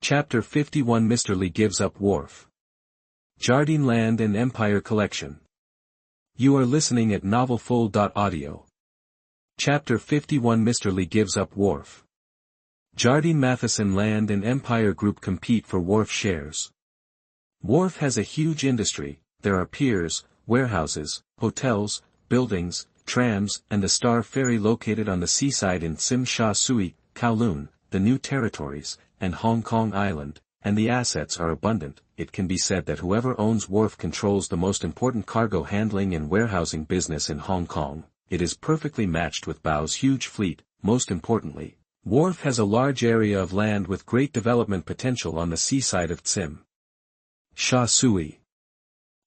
Chapter 51 Mr. Li gives up Wharf. Jardine Land and Empire Collection. You are listening at novelfull.audio. Chapter 51 Mr. Li gives up Wharf. Jardine Matheson Land and Empire Group compete for Wharf shares. Wharf has a huge industry. There are piers, warehouses, hotels, buildings, trams, and the Star Ferry located on the seaside in Tsim Sha Tsui, Kowloon, the New Territories, and Hong Kong Island, and the assets are abundant. It can be said that whoever owns Wharf controls the most important cargo handling and warehousing business in Hong Kong. It is perfectly matched with Bao's huge fleet. Most importantly, Wharf has a large area of land with great development potential on the seaside of Tsim Sha Tsui.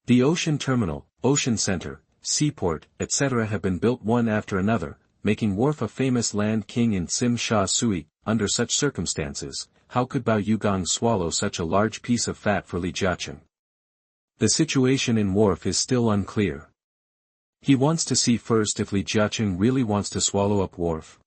The ocean terminal, ocean center, seaport, etc. have been built one after another, making Wharf a famous land king in Tsim Sha Tsui. Under such circumstances, how could Bao Yugang swallow such a large piece of fat for Li Jiaqing? The situation in Wharf is still unclear. He wants to see first if Li Jiaqing really wants to swallow up Wharf.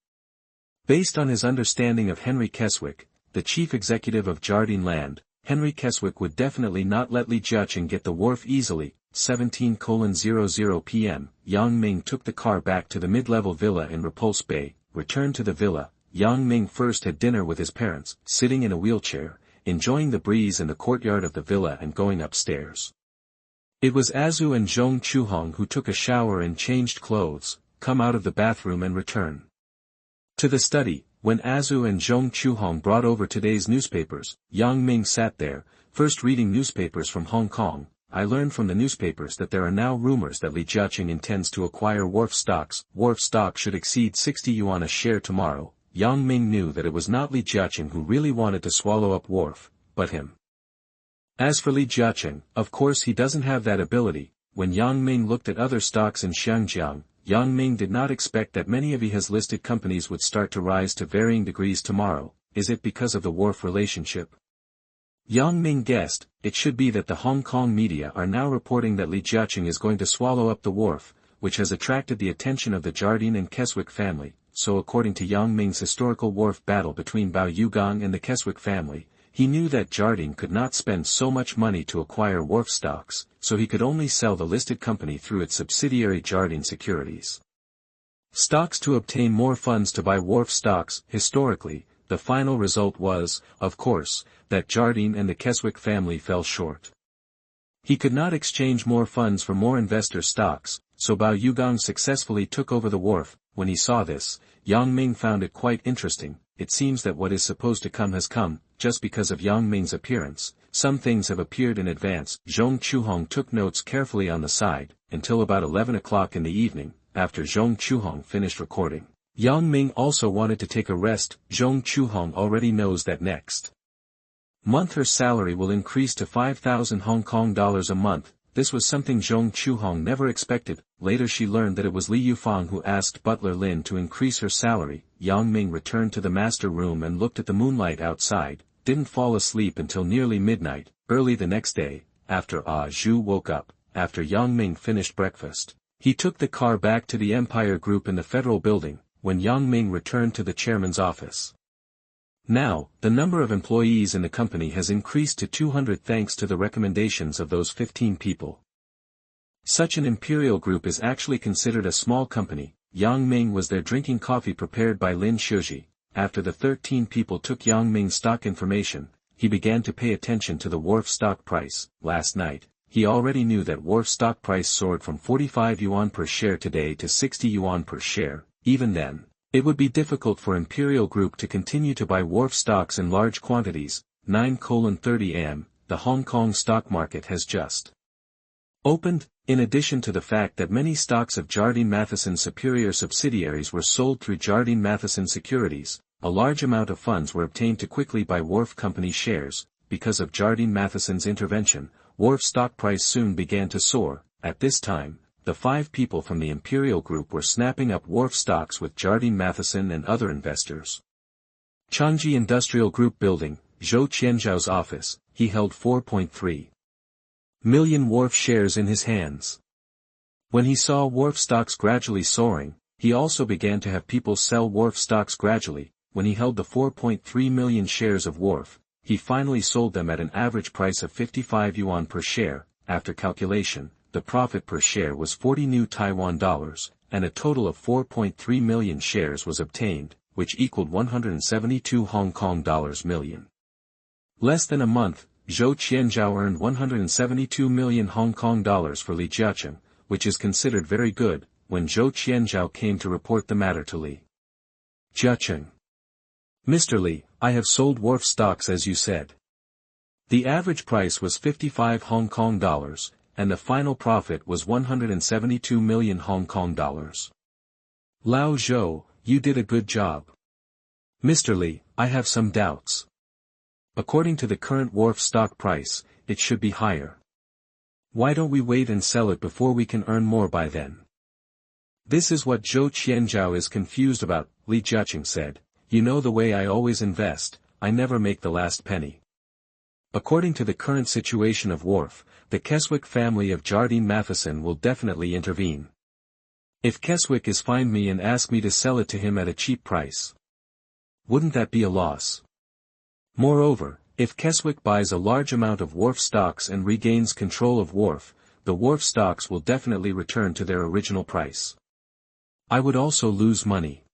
Based on his understanding of Henry Keswick, the chief executive of Jardine Land, Henry Keswick would definitely not let Li Jiaqing get the Wharf easily. 17:00 p.m. Yang Ming took the car back to the mid-level villa in Repulse Bay. Returned to the villa, Yang Ming first had dinner with his parents, sitting in a wheelchair, enjoying the breeze in the courtyard of the villa and going upstairs. It was Azu and Zhong Chuhong who took a shower and changed clothes, come out of the bathroom and return to the study. When Azu and Zhong Chuhong brought over today's newspapers, Yang Ming sat there, first reading newspapers from Hong Kong. I learned from the newspapers that there are now rumors that Li Jiaqing intends to acquire Wharf stocks. Wharf stock should exceed 60 yuan a share tomorrow. Yang Ming knew that it was not Li Jiaqing who really wanted to swallow up Wharf, but him. As for Li Jiaqing, of course he doesn't have that ability. When Yang Ming looked at other stocks in Xiangjiang, Yang Ming did not expect that many of his listed companies would start to rise to varying degrees tomorrow. Is it because of the Wharf relationship? Yang Ming guessed, it should be that the Hong Kong media are now reporting that Li Jiaqing is going to swallow up the Wharf, which has attracted the attention of the Jardine and Keswick family. So according to Yang Ming's historical Wharf battle between Bao Yugang and the Keswick family, he knew that Jardine could not spend so much money to acquire Wharf stocks, so he could only sell the listed company through its subsidiary Jardine Securities Stocks to obtain more funds to buy Wharf stocks. Historically, the final result was, of course, that Jardine and the Keswick family fell short. He could not exchange more funds for more investor stocks, so Bao Yugang successfully took over the Wharf. When he saw this, Yang Ming found it quite interesting. It seems that what is supposed to come has come, just because of Yang Ming's appearance. Some things have appeared in advance. Zhong Chuhong took notes carefully on the side, until about 11 o'clock in the evening. After Zhong Chuhong finished recording, Yang Ming also wanted to take a rest. Zhong Chuhong already knows that next month her salary will increase to 5,000 Hong Kong dollars a month. This was something Zhong Chuhong never expected. Later she learned that it was Li Yufang who asked Butler Lin to increase her salary. Yang Ming returned to the master room and looked at the moonlight outside, didn't fall asleep until nearly midnight. Early the next day, after Zhu woke up, after Yang Ming finished breakfast, he took the car back to the Empire Group in the Federal Building. When Yang Ming returned to the chairman's office, now, the number of employees in the company has increased to 200 thanks to the recommendations of those 15 people. Such an Imperial Group is actually considered a small company. Yang Ming was there drinking coffee prepared by Lin Shiji. After the 13 people took Yang Ming's stock information, he began to pay attention to the Wharf stock price. Last night, he already knew that Wharf stock price soared from 45 yuan per share today to 60 yuan per share. Even then, it would be difficult for Imperial Group to continue to buy Wharf stocks in large quantities. 9:30 am, the Hong Kong stock market has just opened. In addition to the fact that many stocks of Jardine Matheson superior subsidiaries were sold through Jardine Matheson Securities, a large amount of funds were obtained to quickly buy Wharf company shares. Because of Jardine Matheson's intervention, Wharf stock price soon began to soar. At this time, the 5 people from the Imperial Group were snapping up Wharf stocks with Jardine Matheson and other investors. Changji Industrial Group Building, Zhou Qianzhao's office. He held 4.3 million Wharf shares in his hands. When he saw Wharf stocks gradually soaring, he also began to have people sell Wharf stocks gradually. When he held the 4.3 million shares of Wharf, he finally sold them at an average price of 55 yuan per share. After calculation, the profit per share was 40 new Taiwan dollars, and a total of 4.3 million shares was obtained, which equaled 172 Hong Kong dollars million. Less than a month, Zhou Qianzhao earned 172 million Hong Kong dollars for Li Jiaqing, which is considered very good. When Zhou Qianzhao came to report the matter to Li Jiaqing. Mr. Li, I have sold Wharf stocks as you said. The average price was 55 Hong Kong dollars, and the final profit was 172 million Hong Kong dollars. Lao Zhou, you did a good job. Mr. Li, I have some doubts. According to the current Wharf stock price, it should be higher. Why don't we wait and sell it before we can earn more by then? This is what Zhou Qianzhao is confused about, Li Jiaqing said. You know the way I always invest, I never make the last penny. According to the current situation of Wharf, the Keswick family of Jardine Matheson will definitely intervene. If Keswick is find me and ask me to sell it to him at a cheap price, wouldn't that be a loss? Moreover, if Keswick buys a large amount of Wharf stocks and regains control of Wharf, the Wharf stocks will definitely return to their original price. I would also lose money.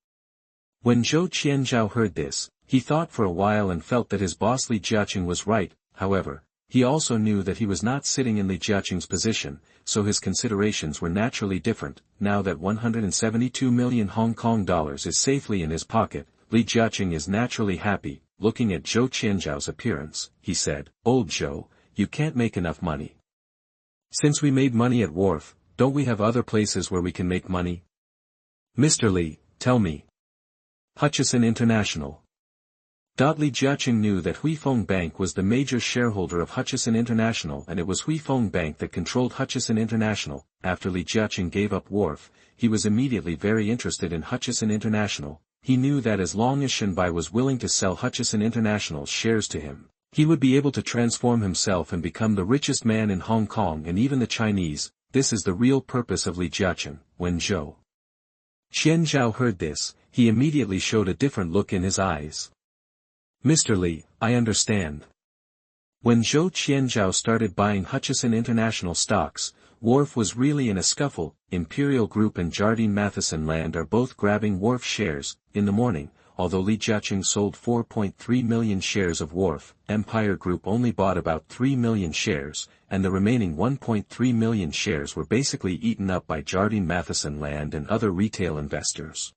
When Zhou Qianzhao heard this, he thought for a while and felt that his boss Li Jiaqing was right. However, he also knew that he was not sitting in Li Jiaqing's position, so his considerations were naturally different. Now that 172 million Hong Kong dollars is safely in his pocket, Li Jiaqing is naturally happy. Looking at Zhou Qianzhao's appearance, he said, "Old Zhou, you can't make enough money. Since we made money at Wharf, don't we have other places where we can make money? Mr. Li, tell me." Hutchison International. Li Jiaqing knew that Huifeng Bank was the major shareholder of Hutchison International, and it was Huifeng Bank that controlled Hutchison International. After Li Jiaqing gave up Wharf, he was immediately very interested in Hutchison International. He knew that as long as Shen Bi was willing to sell Hutchison International's shares to him, he would be able to transform himself and become the richest man in Hong Kong and even the Chinese. This is the real purpose of Li Jiaqing. When Zhou Qianzhao heard this, he immediately showed a different look in his eyes. Mr. Li, I understand. When Zhou Qianzhao started buying Hutchison International stocks, Wharf was really in a scuffle. Imperial Group and Jardine Matheson Land are both grabbing Wharf shares. In the morning, although Li Jiaqing sold 4.3 million shares of Wharf, Empire Group only bought about 3 million shares, and the remaining 1.3 million shares were basically eaten up by Jardine Matheson Land and other retail investors.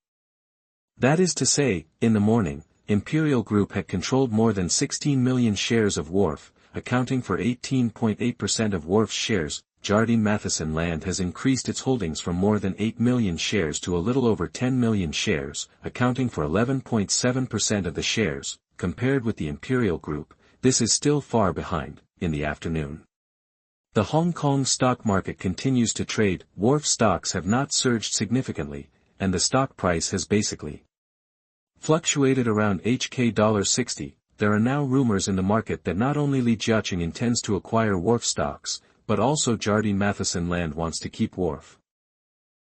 That is to say, in the morning, Imperial Group had controlled more than 16 million shares of Wharf, accounting for 18.8% of Wharf's shares. Jardine Matheson Land has increased its holdings from more than 8 million shares to a little over 10 million shares, accounting for 11.7% of the shares. Compared with the Imperial Group, this is still far behind. In the afternoon, the Hong Kong stock market continues to trade. Wharf stocks have not surged significantly, and the stock price has basically fluctuated around HK$60. There are now rumors in the market that not only Li Jiaqing intends to acquire Wharf stocks, but also Jardine Matheson Land wants to keep Wharf.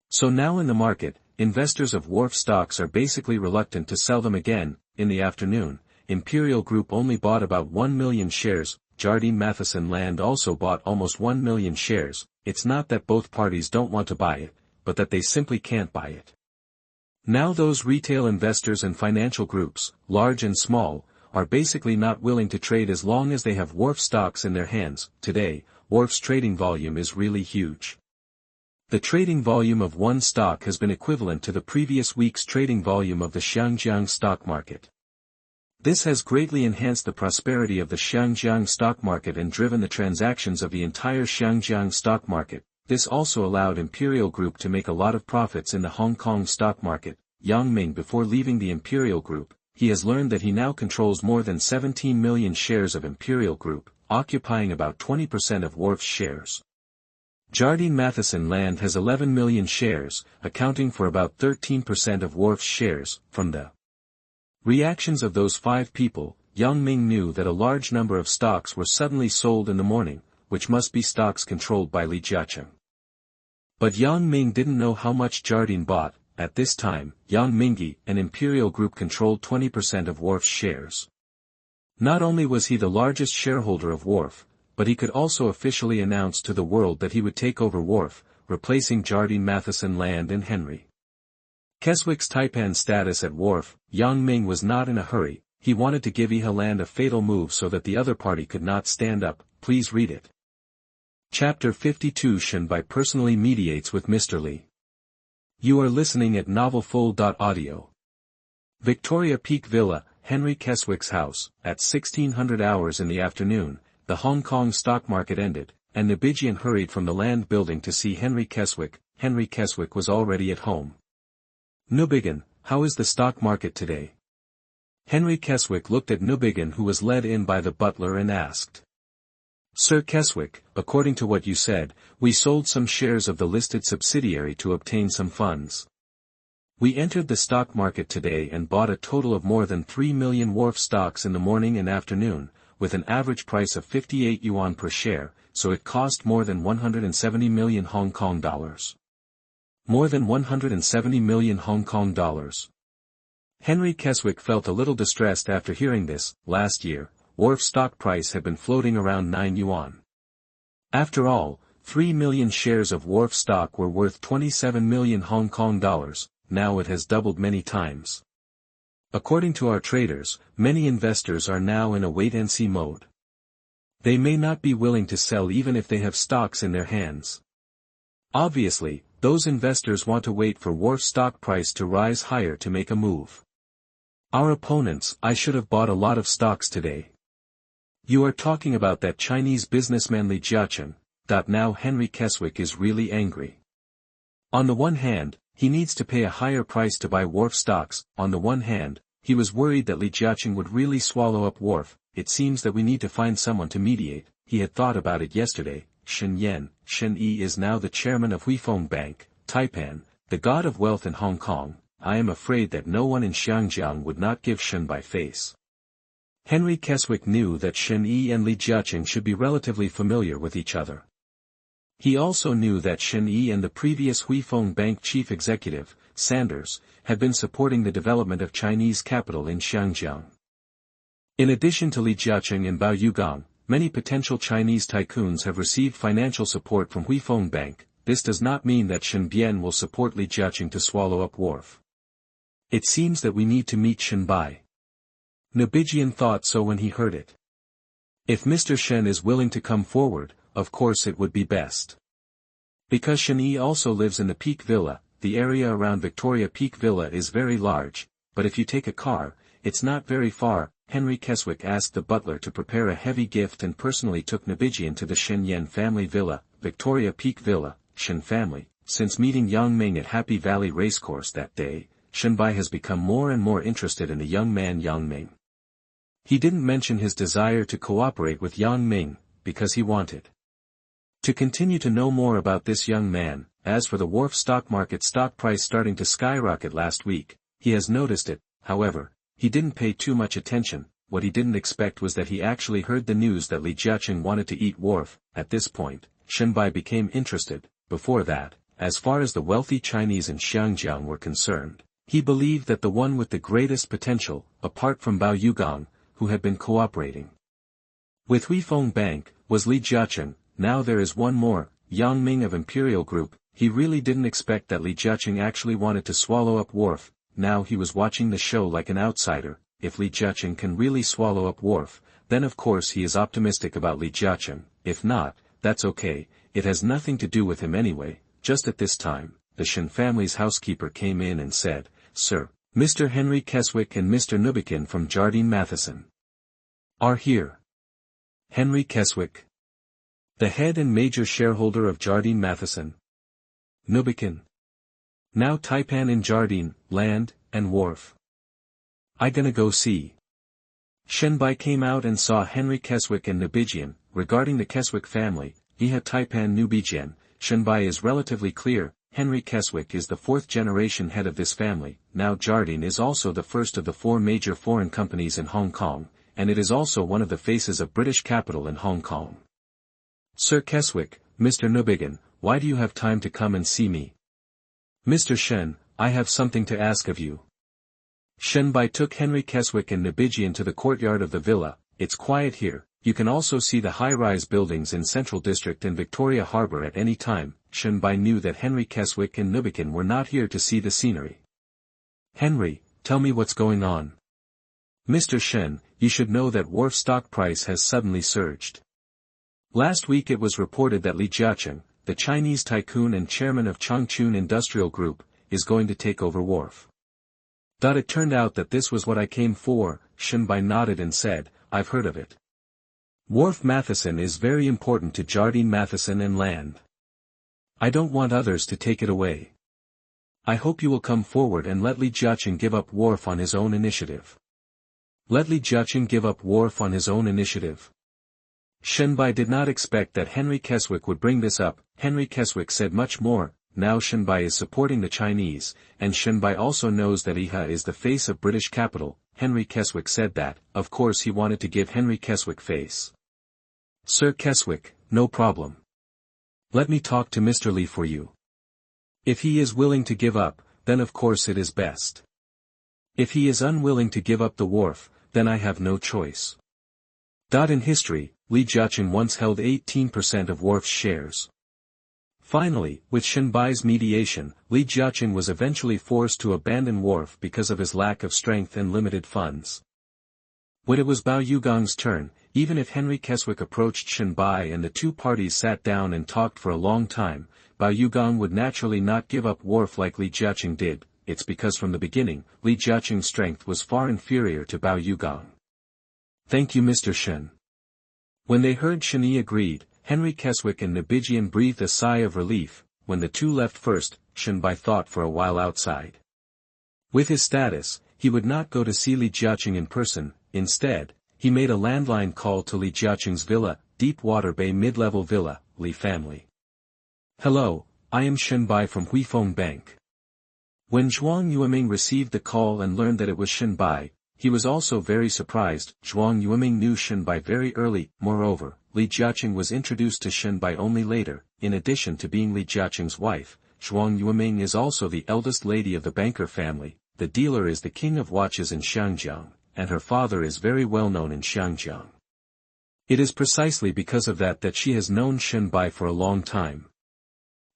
So now in the market, investors of Wharf stocks are basically reluctant to sell them again. In the afternoon, Imperial Group only bought about 1 million shares, Jardine Matheson Land also bought almost 1 million shares. It's not that both parties don't want to buy it, but that they simply can't buy it. Now those retail investors and financial groups, large and small, are basically not willing to trade as long as they have Wharf stocks in their hands. Today, Wharf's trading volume is really huge. The trading volume of one stock has been equivalent to the previous week's trading volume of the Shanghai stock market. This has greatly enhanced the prosperity of the Shanghai stock market and driven the transactions of the entire Shanghai stock market. This also allowed Imperial Group to make a lot of profits in the Hong Kong stock market. Yang Ming, before leaving the Imperial Group, he has learned that he now controls more than 17 million shares of Imperial Group, occupying about 20% of Wharf's shares. Jardine Matheson Land has 11 million shares, accounting for about 13% of Wharf's shares. From the reactions of those 5 people, Yang Ming knew that a large number of stocks were suddenly sold in the morning, which must be stocks controlled by Li Jiaqing. But Yang Ming didn't know how much Jardine bought. At this time, Yang Mingi and Imperial Group controlled 20% of Wharf's shares. Not only was he the largest shareholder of Wharf, but he could also officially announce to the world that he would take over Wharf, replacing Jardine Matheson Land and Henry Keswick's Taipan status at Wharf. Yang Ming was not in a hurry, he wanted to give Iha Land a fatal move so that the other party could not stand up. Please read it. Chapter 52 Shen Bi personally mediates with Mr. Li. You are listening at novelfull.audio. Victoria Peak Villa, Henry Keswick's house. At 1600 hours in the afternoon, the Hong Kong stock market ended, and Nbijian hurried from the land building to see Henry Keswick. Henry Keswick was already at home. Nbijian, how is the stock market today? Henry Keswick looked at Nbijian, who was led in by the butler, and asked. Sir Keswick, according to what you said, we sold some shares of the listed subsidiary to obtain some funds. We entered the stock market today and bought a total of more than 3 million Wharf stocks in the morning and afternoon, with an average price of 58 yuan per share, so it cost more than 170 million Hong Kong dollars. More than 170 million Hong Kong dollars. Henry Keswick felt a little distressed after hearing this. Last year, Wharf stock price had been floating around 9 yuan. After all, 3 million shares of Wharf stock were worth 27 million Hong Kong dollars, now it has doubled many times. According to our traders, many investors are now in a wait-and-see mode. They may not be willing to sell even if they have stocks in their hands. Obviously, those investors want to wait for Wharf stock price to rise higher to make a move. Our opponents, I should have bought a lot of stocks today. You are talking about that Chinese businessman Li Jiaqing. Now Henry Keswick is really angry. On the one hand, he needs to pay a higher price to buy Wharf stocks. On the one hand, he was worried that Li Jiaqing would really swallow up Wharf. It seems that we need to find someone to mediate. He had thought about it yesterday. Shen Yi is now the chairman of Huifeng Bank, Taipan, the god of wealth in Hong Kong. I am afraid that no one in Xiangjiang would not give Shen Bi face. Henry Keswick knew that Shen Yi and Li Jiaqing should be relatively familiar with each other. He also knew that Shen Yi and the previous Huifeng Bank chief executive, Sanders, had been supporting the development of Chinese capital in Xiangjiang. In addition to Li Jiaqing and Bao Yugang, many potential Chinese tycoons have received financial support from Huifeng Bank. This does not mean that Shen Bian will support Li Jiaqing to swallow up Wharf. It seems that we need to meet Shen Bi. Nbijian thought so when he heard it. If Mr. Shen is willing to come forward, of course it would be best. Because Shen Yi also lives in the Peak Villa, the area around Victoria Peak Villa is very large, but if you take a car, it's not very far. Henry Keswick asked the butler to prepare a heavy gift and personally took Nbijian to the Shen Yan family villa, Victoria Peak Villa, Shen family. Since meeting Yang Ming at Happy Valley Racecourse that day, Shen Bi has become more and more interested in the young man Yang Ming. He didn't mention his desire to cooperate with Yang Ming, because he wanted to continue to know more about this young man. As for the Wharf stock market stock price starting to skyrocket last week, he has noticed it. However, he didn't pay too much attention. What he didn't expect was that he actually heard the news that Li Jiaqing wanted to eat Wharf. At this point, Shen Bi became interested. Before that, as far as the wealthy Chinese in Xiangjiang were concerned, he believed that the one with the greatest potential, apart from Bao Yugang, who had been cooperating with Huifeng Bank, was Li Jiaqing. Now there is one more, Yang Ming of Imperial Group. He really didn't expect that Li Jiaqing actually wanted to swallow up Wharf. Now he was watching the show like an outsider. If Li Jiaqing can really swallow up Wharf, then of course he is optimistic about Li Jiaqing. If not, that's okay, it has nothing to do with him anyway. Just at this time, the Shen family's housekeeper came in and said, Sir, Mr. Henry Keswick and Mr. Nbijian from Jardine Matheson are here. Henry Keswick, the head and major shareholder of Jardine Matheson. Nbijian, now Taipan in Jardine, Land, and Wharf. I gonna go see. Shen Bi came out and saw Henry Keswick and Nbijian. Regarding the Keswick family, Iha Taipan Nbijian, Shen Bi is relatively clear. Henry Keswick is the fourth-generation head of this family. Now Jardine is also the first of the four major foreign companies in Hong Kong, and it is also one of the faces of British capital in Hong Kong. Sir Keswick, Mr. Nbijian, why do you have time to come and see me? Mr. Shen, I have something to ask of you. Shen Bi took Henry Keswick and Nbijian to the courtyard of the villa. it's quiet here. You can also see the high-rise buildings in Central District and Victoria Harbour at any time. Shen Bi knew that Henry Keswick and Nubican were not here to see the scenery. Henry, tell me what's going on. Mr. Shen, you should know that Wharf stock price has suddenly surged. Last week it was reported that Li Jiaqing, the Chinese tycoon and chairman of Changchun Industrial Group, is going to take over Wharf. It turned out that this was what I came for. Shen Bi nodded and said, I've heard of it. Wharf Matheson is very important to Jardine Matheson and land. I don't want others to take it away. I hope you will come forward and let Li Jiaqing give up Wharf on his own initiative. Let Li Jiaqing give up Wharf on his own initiative. Shen Bi did not expect that Henry Keswick would bring this up. Henry Keswick said much more. Now Shen Bi is supporting the Chinese, and Shen Bi also knows that IHA is the face of British capital. Henry Keswick said that, of course he wanted to give Henry Keswick face. Sir Keswick, no problem. Let me talk to Mr. Li for you. If he is willing to give up, then of course it is best. If he is unwilling to give up the Wharf, then I have no choice. In history, Li Jiaqing once held 18% of Wharf's shares. Finally, with Shen Bi's mediation, Li Jiaqing was eventually forced to abandon Wharf because of his lack of strength and limited funds. When it was Bao Yugong's turn, even if Henry Keswick approached Shen Bi and the two parties sat down and talked for a long time, Bao Yugong would naturally not give up Wharf like Li Jiaqing did. It's because from the beginning, Li Jiaqing's strength was far inferior to Bao Yugong. Thank you Mr. Shen. When they heard Shen Yi agreed, Henry Keswick and Nubican breathed a sigh of relief. When the two left first, Shen Bi thought for a while outside. With his status, he would not go to see Li Jiaqing in person. Instead, he made a landline call to Li Jiaqing's villa, Deepwater Bay mid-level villa, Li family. Hello, I am Shen Bi from Huifeng Bank. When Zhuang Yueming received the call and learned that it was Shen Bi, he was also very surprised. Zhuang Yueming knew Shen Bi very early. Moreover, Li Jiaqing was introduced to Shen Bi only later. In addition to being Li Jiaqing's wife, Zhuang Yueming is also the eldest lady of the banker family. The dealer is the king of watches in Xiangjiang, and her father is very well known in Xiangjiang. It is precisely because of that that she has known Shen Bi for a long time.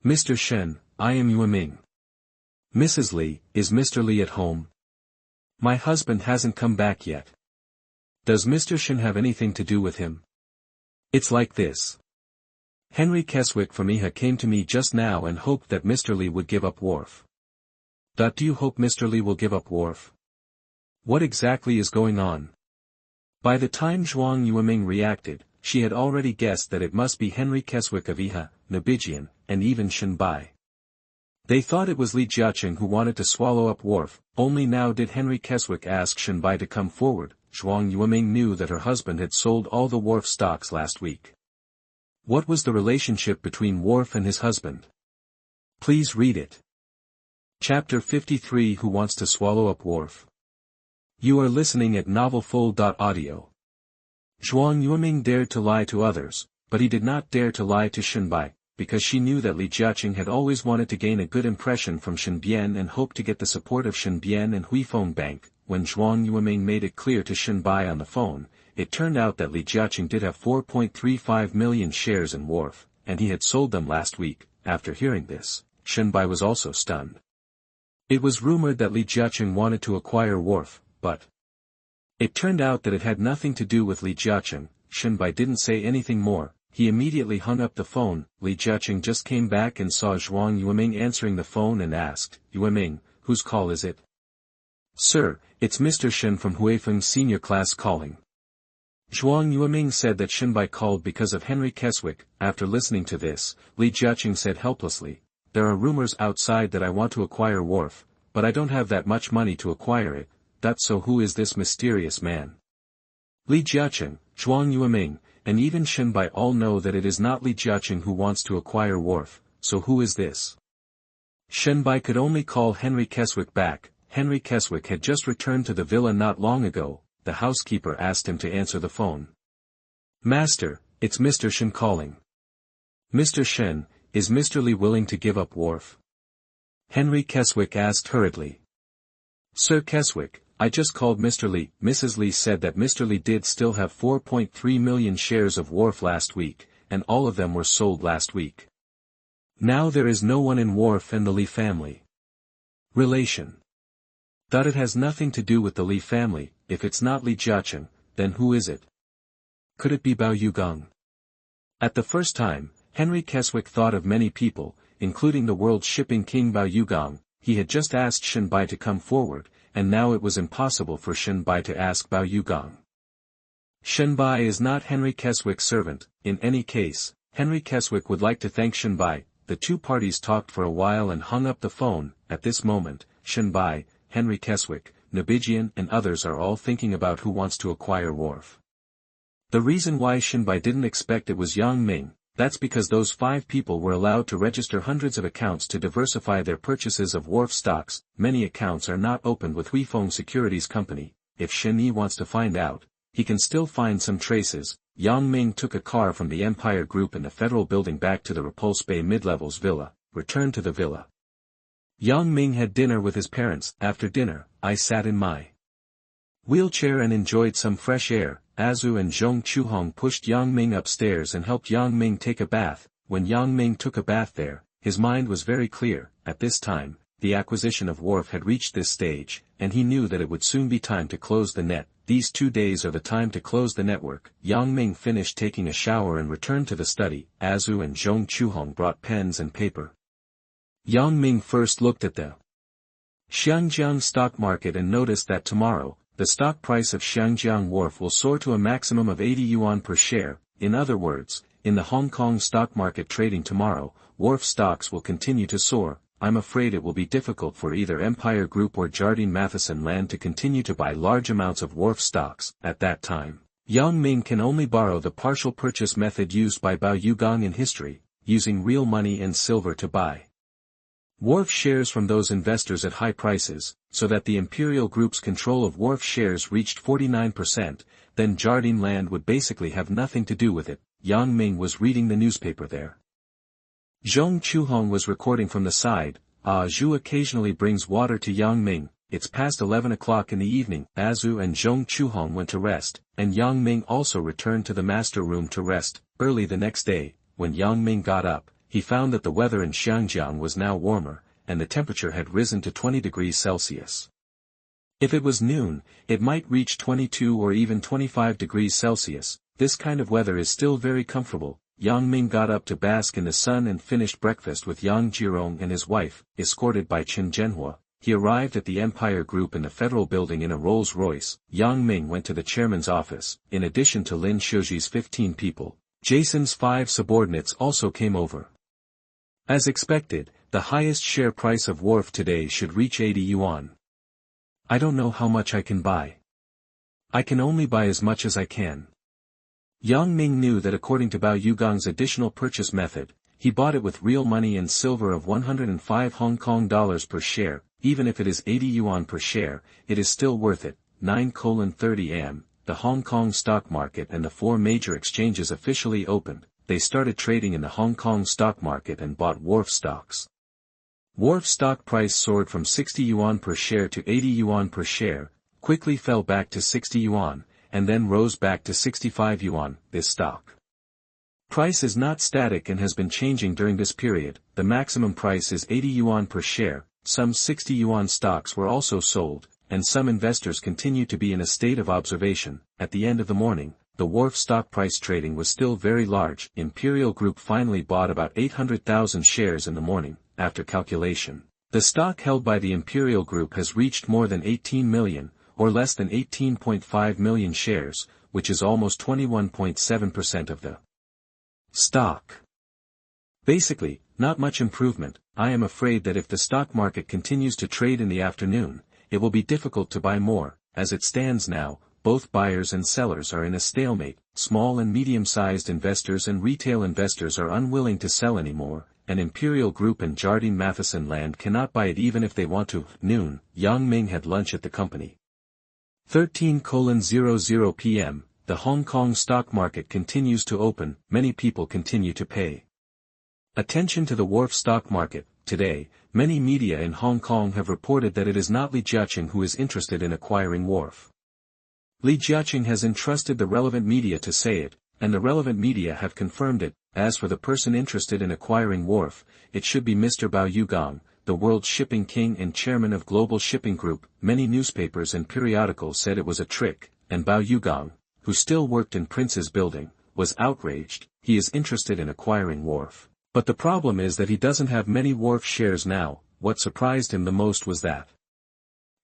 Mr. Shen, I am Yueming. Mrs. Li, is Mr. Li at home? My husband hasn't come back yet. Does Mr. Shen have anything to do with him? It's like this. Henry Keswick from IHA came to me just now and hoped that Mr. Li would give up Wharf. Do you hope Mr. Li will give up Wharf? What exactly is going on? By the time Zhuang Yueming reacted, she had already guessed that it must be Henry Keswick of IHA, Nubican, and even Shen Bi. They thought it was Li Jiaqing who wanted to swallow up Wharf. Only now did Henry Keswick ask Shen Bi to come forward. Zhuang Yueming knew that her husband had sold all the Wharf stocks last week. What was the relationship between Wharf and his husband? Please read it. Chapter 53 Who Wants to Swallow Up Wharf? You are listening at novelfull.audio. Zhuang Yueming dared to lie to others, but he did not dare to lie to Shen Bi, because she knew that Li Jiaqing had always wanted to gain a good impression from Shen Bian and hoped to get the support of Shen Bian and Huifeng Bank. When Zhuang Yueming made it clear to Shen Bi on the phone, it turned out that Li Jiaqing did have 4.35 million shares in Wharf, and he had sold them last week. After hearing this, Shen Bi was also stunned. It was rumored that Li Jiaqing wanted to acquire Wharf, but it turned out that it had nothing to do with Li Jiaqing. Shen Bi didn't say anything more. He immediately hung up the phone. Li Jiaqing just came back and saw Zhuang Yueming answering the phone and asked, Yueming, whose call is it? Sir, it's Mr. Shen from Huifeng senior class calling. Zhuang Yueming said that Shen Bi called because of Henry Keswick. After listening to this, Li Jiaqing said helplessly, there are rumors outside that I want to acquire Wharf, but I don't have that much money to acquire it. So who is this mysterious man? Li Jiaqing, Zhuang Yueming, and even Shen Bi all know that it is not Li Jiaqing who wants to acquire Wharf, so who is this? Shen Bi could only call Henry Keswick back. Henry Keswick had just returned to the villa not long ago. The housekeeper asked him to answer the phone. Master, it's Mr. Shen calling. Mr. Shen, is Mr. Li willing to give up Wharf? Henry Keswick asked hurriedly. Sir Keswick, I just called Mr. Li. Mrs. Li said that Mr. Li did still have 4.3 million shares of Wharf last week, and all of them were sold last week. Now there is no one in Wharf and the Li family. Relation. That it has nothing to do with the Li family. If it's not Li Jiaqing, then who is it? Could it be Bao Yugang? At the first time, Henry Keswick thought of many people, including the world's shipping king Bao Yugang. He had just asked Shen Bi to come forward, and now it was impossible for Shen Bi to ask Bao Yugang. Shen Bi is not Henry Keswick's servant. In any case, Henry Keswick would like to thank Shen Bi. The two parties talked for a while and hung up the phone. At this moment, Shen Bi, Henry Keswick, Nabijian and others are all thinking about who wants to acquire Wharf. The reason why Shen Bi didn't expect it was Yang Ming. That's because those 5 people were allowed to register hundreds of accounts to diversify their purchases of Wharf stocks. Many accounts are not opened with Huifeng Securities Company. If Shen Yi wants to find out, he can still find some traces. Yang Ming took a car from the Empire Group in the Federal Building back to the Repulse Bay Mid-Levels Villa, returned to the villa. Yang Ming had dinner with his parents. After dinner, I sat in my wheelchair and enjoyed some fresh air. Azu and Zhong Chuhong pushed Yang Ming upstairs and helped Yang Ming take a bath. When Yang Ming took a bath there, his mind was very clear. At this time, the acquisition of Wharf had reached this stage, and he knew that it would soon be time to close the net. These 2 days are the time to close the network. Yang Ming finished taking a shower and returned to the study. Azu and Zhong Chuhong brought pens and paper. Yang Ming first looked at the Xiangjiang stock market and noticed that tomorrow, the stock price of Xiangjiang Wharf will soar to a maximum of 80 yuan per share. In other words, in the Hong Kong stock market trading tomorrow, Wharf stocks will continue to soar. I'm afraid it will be difficult for either Empire Group or Jardine Matheson Land to continue to buy large amounts of Wharf stocks. At that time, Yang Ming can only borrow the partial purchase method used by Bao Yugang in history, using real money and silver to buy Wharf shares from those investors at high prices, so that the Imperial Group's control of Wharf shares reached 49%, then Jardine Land would basically have nothing to do with it. Yang Ming was reading the newspaper there. Zhong Chuhong was recording from the side. Zhu occasionally brings water to Yang Ming. It's past 11 o'clock in the evening. Azu and Zhong Chuhong went to rest, and Yang Ming also returned to the master room to rest. Early the next day, when Yang Ming got up, he found that the weather in Xiangjiang was now warmer, and the temperature had risen to 20 degrees Celsius. If it was noon, it might reach 22 or even 25 degrees Celsius. This kind of weather is still very comfortable. Yang Ming got up to bask in the sun and finished breakfast with Yang Jirong and his wife, escorted by Qin Zhenhua. He arrived at the Empire Group in the Federal Building in a Rolls-Royce. Yang Ming went to the chairman's office. In addition to Lin Shouji's 15 people, Jason's 5 subordinates also came over. As expected, the highest share price of Wharf today should reach 80 yuan. I don't know how much I can buy. I can only buy as much as I can. Yang Ming knew that according to Bao Yugang's additional purchase method, he bought it with real money and silver of 105 Hong Kong dollars per share. Even if it is 80 yuan per share, it is still worth it. 9:30 am, the Hong Kong stock market and the 4 major exchanges officially opened. They started trading in the Hong Kong stock market and bought Wharf stocks. Wharf stock price soared from 60 yuan per share to 80 yuan per share, quickly fell back to 60 yuan, and then rose back to 65 yuan. This stock price is not static and has been changing during this period. The maximum price is 80 yuan per share. Some 60 yuan stocks were also sold, and some investors continue to be in a state of observation. At the end of the morning, the Wharf stock price trading was still very large. Imperial Group finally bought about 800,000 shares in the morning. After calculation, the stock held by the Imperial Group has reached more than 18 million, or less than 18.5 million shares, which is almost 21.7% of the stock. Basically, not much improvement. I am afraid that if the stock market continues to trade in the afternoon, it will be difficult to buy more. As it stands now, both buyers and sellers are in a stalemate. Small and medium-sized investors and retail investors are unwilling to sell anymore, and Imperial Group and Jardine Matheson Land cannot buy it even if they want to. Noon, Yang Ming had lunch at the company. 13:00 p.m., the Hong Kong stock market continues to open. Many people continue to pay attention to the Wharf stock market. today, many media in Hong Kong have reported that it is not Li Jiaqing who is interested in acquiring Wharf. Li Jiaqing has entrusted the relevant media to say it, and the relevant media have confirmed it. As for the person interested in acquiring Wharf, it should be Mr. Bao Yugang, the world's shipping king and chairman of Global Shipping Group. Many newspapers and periodicals said it was a trick, and Bao Yugang, who still worked in Prince's building, was outraged. He is interested in acquiring Wharf. But the problem is that he doesn't have many Wharf shares now. What surprised him the most was that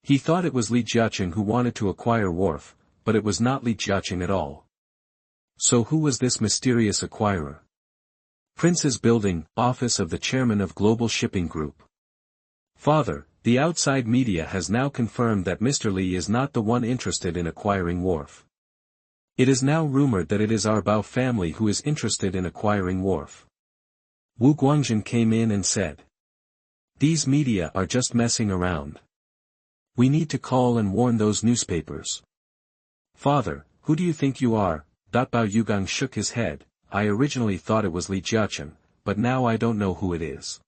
he thought it was Li Jiaqing who wanted to acquire Wharf, but it was not Li Jiaqing at all. So who was this mysterious acquirer? Prince's building, office of the chairman of Global Shipping Group. Father, the outside media has now confirmed that Mr. Li is not the one interested in acquiring Wharf. It is now rumored that it is our Bao family who is interested in acquiring Wharf. Wu Guangzhen came in and said, "These media are just messing around. We need to call and warn those newspapers." "Father, who do you think you are?" Bao Yugang shook his head. "I originally thought it was Li Jiaqing, but now I don't know who it is."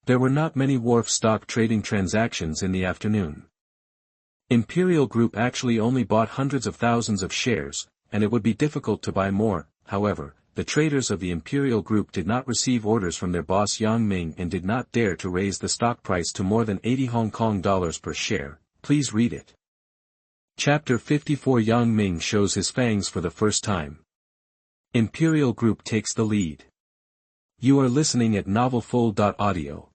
There were not many Wharf stock trading transactions in the afternoon. Imperial Group actually only bought hundreds of thousands of shares, and it would be difficult to buy more. However, the traders of the Imperial Group did not receive orders from their boss Yang Ming and did not dare to raise the stock price to more than 80 Hong Kong dollars per share. Please read it. Chapter 54. Yang Ming shows his fangs for the first time. Imperial Group takes the lead. You are listening at novelfull.audio.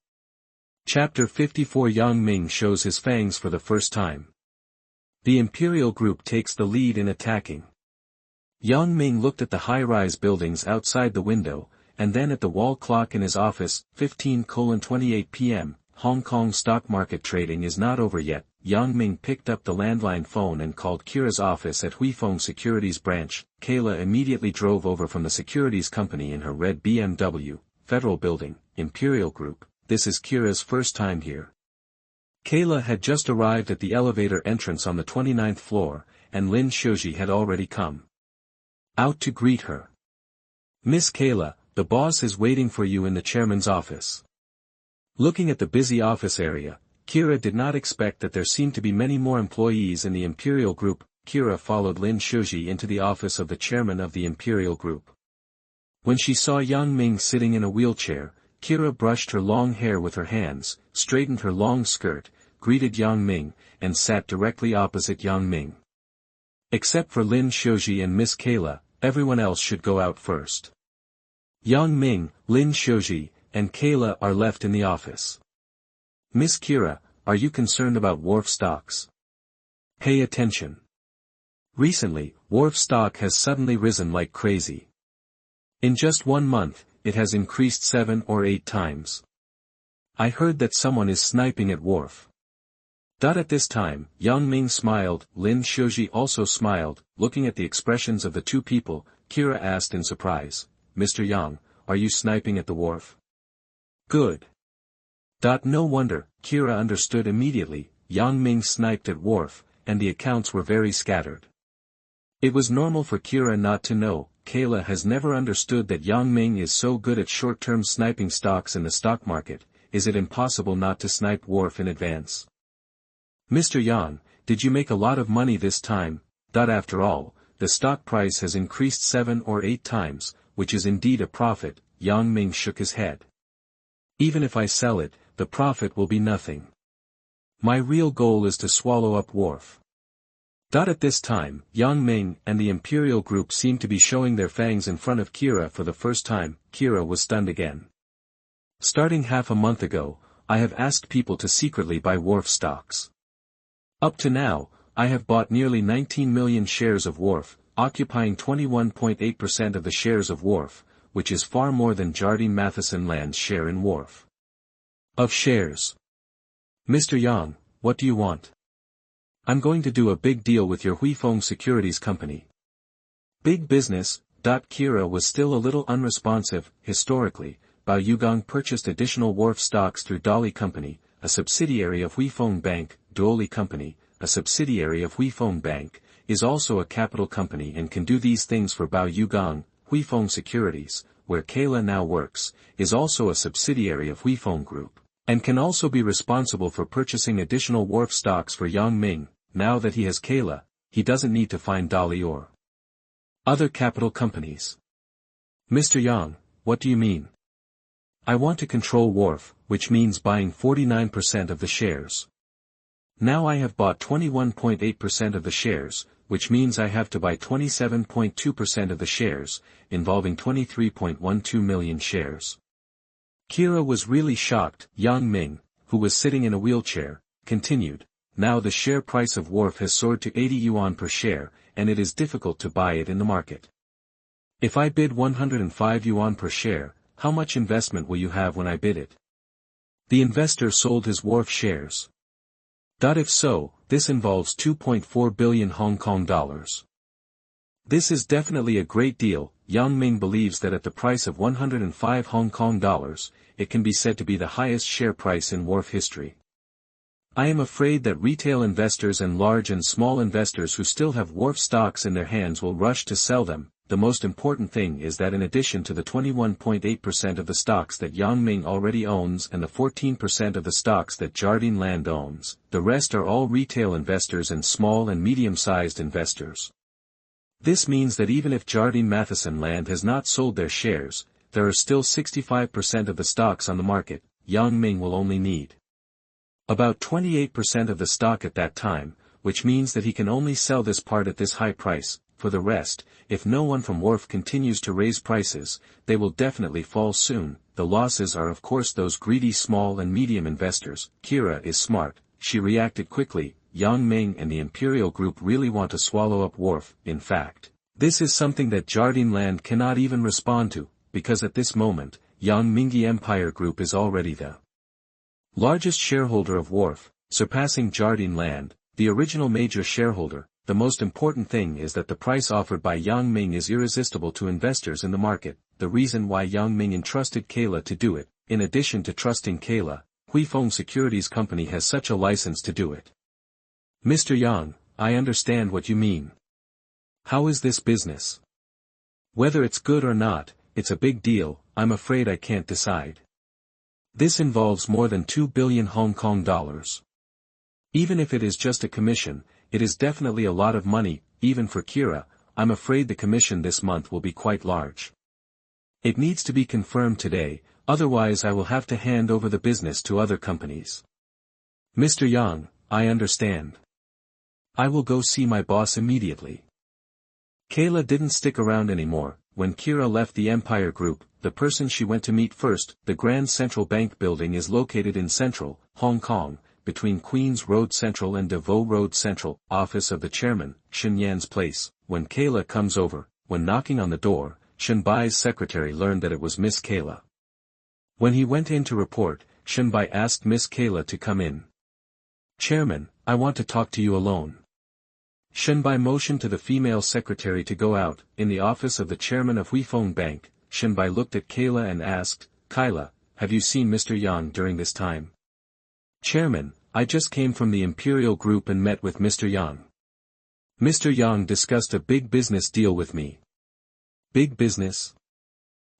Chapter 54. Yang Ming shows his fangs for the first time. The Imperial Group takes the lead in attacking. Yang Ming looked at the high-rise buildings outside the window, and then at the wall clock in his office. 15:28 p.m. Hong Kong stock market trading is not over yet. Yang Ming picked up the landline phone and called Kira's office at Huifeng Securities branch. Kayla immediately drove over from the securities company in her red BMW. Federal Building, Imperial Group. This is Kira's first time here. Kayla had just arrived at the elevator entrance on the 29th floor, and Lin Shoji had already come out to greet her. "Miss Kayla, the boss is waiting for you in the chairman's office." Looking at the busy office area, Kira did not expect that there seemed to be many more employees in the Imperial Group. Kira followed Lin Shoji into the office of the chairman of the Imperial Group. When she saw Yang Ming sitting in a wheelchair, Kira brushed her long hair with her hands, straightened her long skirt, greeted Yang Ming, and sat directly opposite Yang Ming. Except for Lin Shoji and Miss Kayla, everyone else should go out first. Yang Ming, Lin Shoji, and Kayla are left in the office. "Miss Kira, are you concerned about Wharf stocks? Pay attention. Recently, Wharf stock has suddenly risen like crazy. In just 1 month, it has increased 7 or 8 times. I heard that someone is sniping at Wharf." At this time, Yang Ming smiled, Lin Shoji also smiled. Looking at the expressions of the two people, Kira asked in surprise, "Mr. Yang, are you sniping at the Wharf?" "Good." No wonder, Kira understood immediately. Yang Ming sniped at Wharf, and the accounts were very scattered. It was normal for Kira not to know. Kayla has never understood that Yang Ming is so good at short-term sniping stocks in the stock market. Is it impossible not to snipe Wharf in advance? "Mr. Yang, did you make a lot of money this time?" After all, the stock price has increased 7 or 8 times, which is indeed a profit. Yang Ming shook his head. "Even if I sell it, the profit will be nothing. My real goal is to swallow up Wharf." At this time, Yang Ming and the Imperial Group seemed to be showing their fangs in front of Kira for the first time. Kira was stunned again. "Starting half a month ago, I have asked people to secretly buy Wharf stocks. Up to now, I have bought nearly 19 million shares of Wharf, occupying 21.8% of the shares of Wharf, which is far more than Jardine Matheson Land's share in Wharf. Of shares. Mr. Yang, what do you want?" "I'm going to do a big deal with your Huifeng Securities Company." "Big business." Kira was still a little unresponsive. Historically, Bao Yugang purchased additional Wharf stocks through Dali Company, a subsidiary of Huifeng Bank. Doli Company, a subsidiary of Huifeng Bank, is also a capital company and can do these things for Bao Yugang. Huifeng Securities, where Kayla now works, is also a subsidiary of Hutchison Group, and can also be responsible for purchasing additional Wharf stocks for Yang Ming. Now that he has Kayla, he doesn't need to find Dolly or other capital companies. Mr. Yang, what do you mean? I want to control Wharf, which means buying 49% of the shares. Now I have bought 21.8% of the shares, which means I have to buy 27.2% of the shares, involving 23.12 million shares. Kira was really shocked. Yang Ming, who was sitting in a wheelchair, continued, now the share price of Wharf has soared to 80 yuan per share, and it is difficult to buy it in the market. If I bid 105 yuan per share, how much investment will you have when I bid it? The investor sold his Wharf shares. If so, this involves 2.4 billion Hong Kong dollars. This is definitely a great deal. Yang Ming believes that at the price of 105 Hong Kong dollars, it can be said to be the highest share price in Wharf history. I am afraid that retail investors and large and small investors who still have Wharf stocks in their hands will rush to sell them. The most important thing is that in addition to the 21.8% of the stocks that Yang Ming already owns and the 14% of the stocks that Jardine Land owns, the rest are all retail investors and small and medium-sized investors. This means that even if Jardine Matheson Land has not sold their shares, there are still 65% of the stocks on the market. Yang Ming will only need about 28% of the stock at that time, which means that he can only sell this part at this high price. For the rest, if no one from Wharf continues to raise prices, they will definitely fall soon. The losses are of course those greedy small and medium investors. Kira is smart, she reacted quickly. Yang Ming and the Imperial Group really want to swallow up Wharf. In fact, this is something that Jardine Land cannot even respond to, because at this moment, Yang Ming Empire Group is already the largest shareholder of Wharf, surpassing Jardine Land, the original major shareholder. The most important thing is that the price offered by Yang Ming is irresistible to investors in the market. The reason why Yang Ming entrusted Kayla to do it, in addition to trusting Kayla, Huifeng Securities Company has such a license to do it. Mr. Yang, I understand what you mean. How is this business? Whether it's good or not, it's a big deal. I'm afraid I can't decide. This involves more than 2 billion Hong Kong dollars. Even if it is just a commission, it is definitely a lot of money. Even for Kira, I'm afraid the commission this month will be quite large. It needs to be confirmed today, otherwise I will have to hand over the business to other companies. Mr. Yang, I understand. I will go see my boss immediately. Kayla didn't stick around anymore. When Kira left the Empire Group, the person she went to meet first, the Grand Central Bank building is located in Central, Hong Kong, between Queen's Road Central and Devoe Road Central, office of the chairman, Shen Yan's place. When Kayla comes over, when knocking on the door, Shen Bi's secretary learned that it was Miss Kayla. When he went in to report, Shen Bi asked Miss Kayla to come in. Chairman, I want to talk to you alone. Shen Bi motioned to the female secretary to go out. In the office of the chairman of Huifeng Bank, Shen Bi looked at Kayla and asked, Kayla, have you seen Mr. Yang during this time? Chairman, I just came from the Imperial Group and met with Mr. Yang. Mr. Yang discussed a big business deal with me. Big business?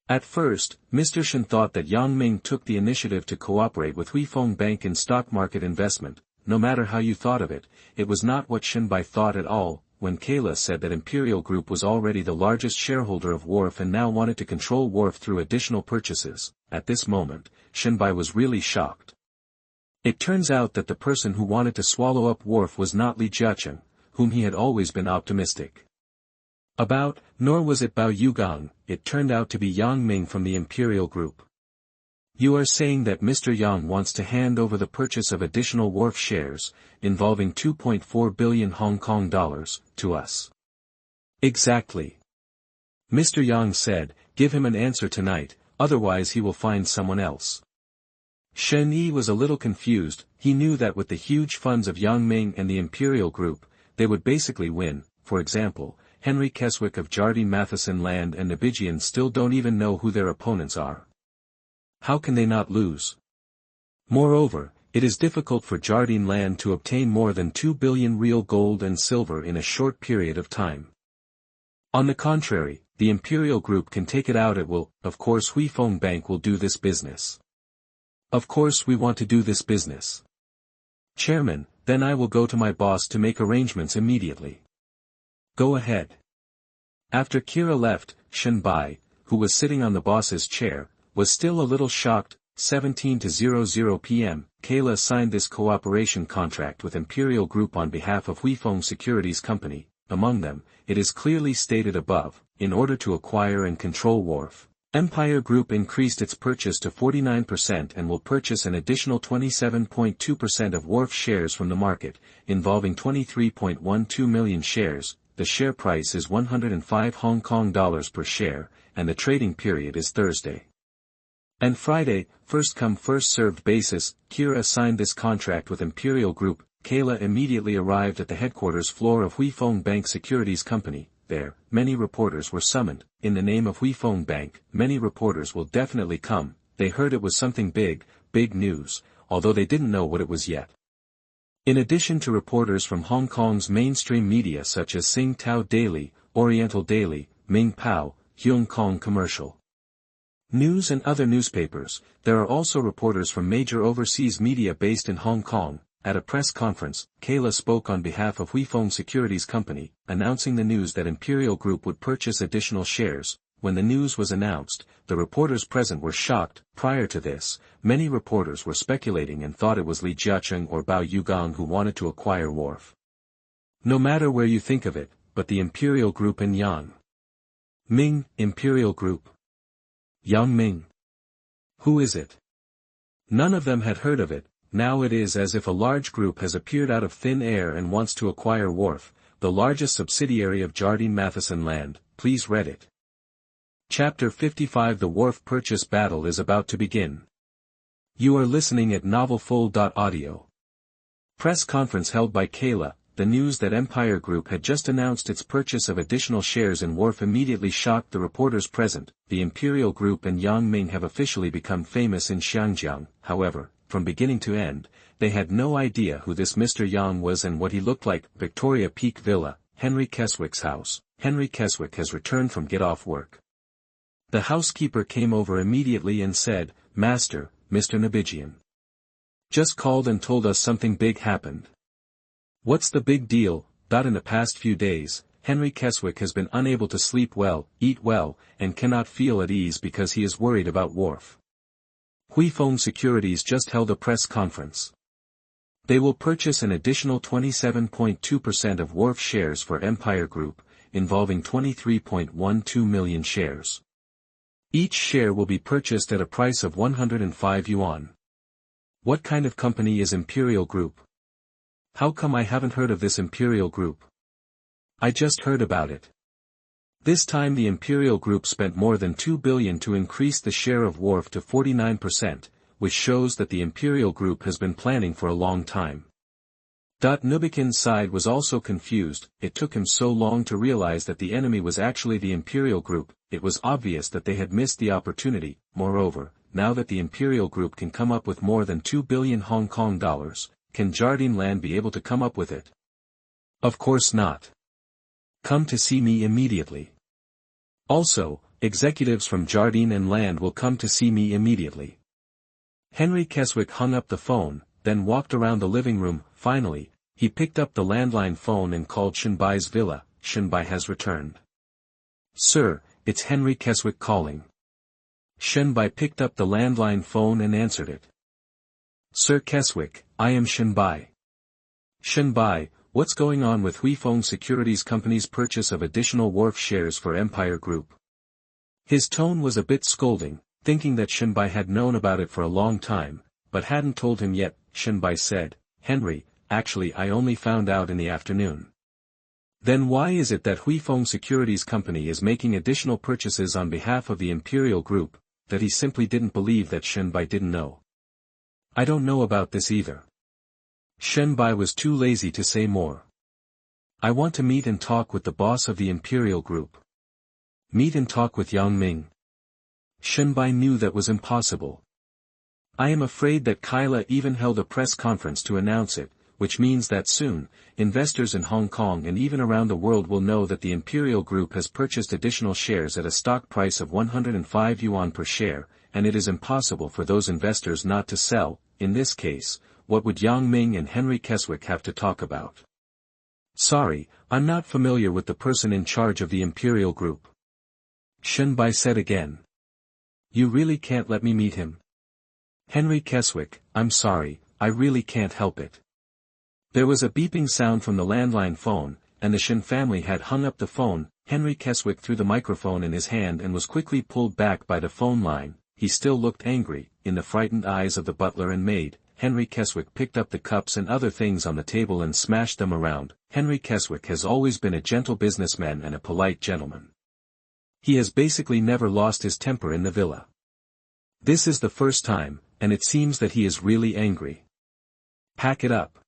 At first, Mr. Shen thought that Yang Ming took the initiative to cooperate with Huifeng Bank in stock market investment. No matter how you thought of it, it was not what Shen Bi thought at all. When Kayla said that Imperial Group was already the largest shareholder of Wharf and now wanted to control Wharf through additional purchases, at this moment, Shen Bi was really shocked. It turns out that the person who wanted to swallow up Wharf was not Li Jiaqing, whom he had always been optimistic about, nor was it Bao Yugang. It turned out to be Yang Ming from the Imperial Group. You are saying that Mr. Yang wants to hand over the purchase of additional Wharf shares, involving 2.4 billion Hong Kong dollars, to us. Exactly. Mr. Yang said, give him an answer tonight, otherwise he will find someone else. Shen Yi was a little confused. He knew that with the huge funds of Yang Ming and the Imperial Group, they would basically win. For example, Henry Keswick of Jardine Matheson Land and Nabigian still don't even know who their opponents are. How can they not lose? Moreover, it is difficult for Jardine Land to obtain more than 2 billion real gold and silver in a short period of time. On the contrary, the Imperial Group can take it out. It will, of course. Huifeng Bank will do this business. Of course we want to do this business. Chairman, then I will go to my boss to make arrangements immediately. Go ahead. After Kira left, Shen Bi, who was sitting on the boss's chair, was still a little shocked. 17:00 p.m., Kayla signed this cooperation contract with Imperial Group on behalf of Huifeng Securities Company. Among them, it is clearly stated above, in order to acquire and control Wharf. Empire Group increased its purchase to 49% and will purchase an additional 27.2% of Wharf shares from the market, involving 23.12 million shares. The share price is 105 Hong Kong dollars per share, and the trading period is Thursday and Friday, first come first served basis. Kira signed this contract with Imperial Group. Kayla immediately arrived at the headquarters floor of Huifeng Bank Securities Company. There, many reporters were summoned. In the name of Huifeng Bank, many reporters will definitely come. They heard it was something big news, although they didn't know what it was yet. In addition to reporters from Hong Kong's mainstream media such as Sing Tao Daily, Oriental Daily, Ming Pao, Hyung Kong Commercial News and other newspapers, there are also reporters from major overseas media based in Hong Kong. At a press conference, Kayla spoke on behalf of Huifeng Securities Company, announcing the news that Imperial Group would purchase additional shares. When the news was announced, the reporters present were shocked. Prior to this, many reporters were speculating and thought it was Li Jiacheng or Bao Yugang who wanted to acquire Wharf. No matter where you think of it, but the Imperial Group and Yang Ming. Imperial Group. Yang Ming. Who is it? None of them had heard of it. Now it is as if a large group has appeared out of thin air and wants to acquire Wharf, the largest subsidiary of Jardine Matheson Land. Please read it. Chapter 55. The Wharf purchase battle is about to begin. You are listening at novelfull.audio. Press conference held by Kayla. The news that Empire Group had just announced its purchase of additional shares in Wharf immediately shocked the reporters present. The Imperial Group and Yang Ming have officially become famous in Xianjiang. However, from beginning to end, they had no idea who this Mr. Yang was and what he looked like. Victoria Peak Villa, Henry Keswick's house. Henry Keswick has returned from get-off work. The housekeeper came over immediately and said, "Master, Mr. Nabigian just called and told us something big happened." What's the big deal? In the past few days, Henry Keswick has been unable to sleep well, eat well, and cannot feel at ease because he is worried about Wharf. Huifeng Securities just held a press conference. They will purchase an additional 27.2% of Wharf shares for Empire Group, involving 23.12 million shares. Each share will be purchased at a price of 105 yuan. What kind of company is Imperial Group? How come I haven't heard of this Imperial Group? I just heard about it. This time the Imperial Group spent more than 2 billion to increase the share of Wharf to 49%, which shows that the Imperial Group has been planning for a long time. Nubikin's side was also confused. It took him so long to realize that the enemy was actually the Imperial Group. It was obvious that they had missed the opportunity. Moreover, now that the Imperial Group can come up with more than 2 billion Hong Kong dollars, can Jardine Land be able to come up with it? Of course not. Come to see me immediately. Also, executives from Jardine and Land will come to see me immediately. Henry Keswick hung up the phone, then walked around the living room. Finally, he picked up the landline phone and called Shen Bi's villa. Shen Bi has returned. Sir, it's Henry Keswick calling. Shen Bi picked up the landline phone and answered it. Sir Keswick, I am Shen Bi. Shen Bi, what's going on with Huifeng Securities Company's purchase of additional Wharf shares for Empire Group? His tone was a bit scolding, thinking that Shen Bi had known about it for a long time, but hadn't told him yet. Shen Bi said, Henry, actually I only found out in the afternoon. Then why is it that Huifeng Securities Company is making additional purchases on behalf of the Imperial Group, that he simply didn't believe that Shen Bi didn't know? I don't know about this either. Shen Bi was too lazy to say more. I want to meet and talk with the boss of the Imperial Group. Meet and talk with Yang Ming. Shen Bi knew that was impossible. I am afraid that Kayla even held a press conference to announce it. which means that soon, investors in Hong Kong and even around the world will know that the Imperial Group has purchased additional shares at a stock price of 105 yuan per share, and it is impossible for those investors not to sell. In this case, what would Yang Ming and Henry Keswick have to talk about? Sorry, I'm not familiar with the person in charge of the Imperial Group. Shen Bi said again. You really can't let me meet him? Henry Keswick, I'm sorry, I really can't help it. There was a beeping sound from the landline phone, and the Shen family had hung up the phone. Henry Keswick threw the microphone in his hand and was quickly pulled back by the phone line. He still looked angry. In the frightened eyes of the butler and maid, Henry Keswick picked up the cups and other things on the table and smashed them around. Henry Keswick has always been a gentle businessman and a polite gentleman. He has basically never lost his temper in the villa. This is the first time, and it seems that he is really angry. Pack it up.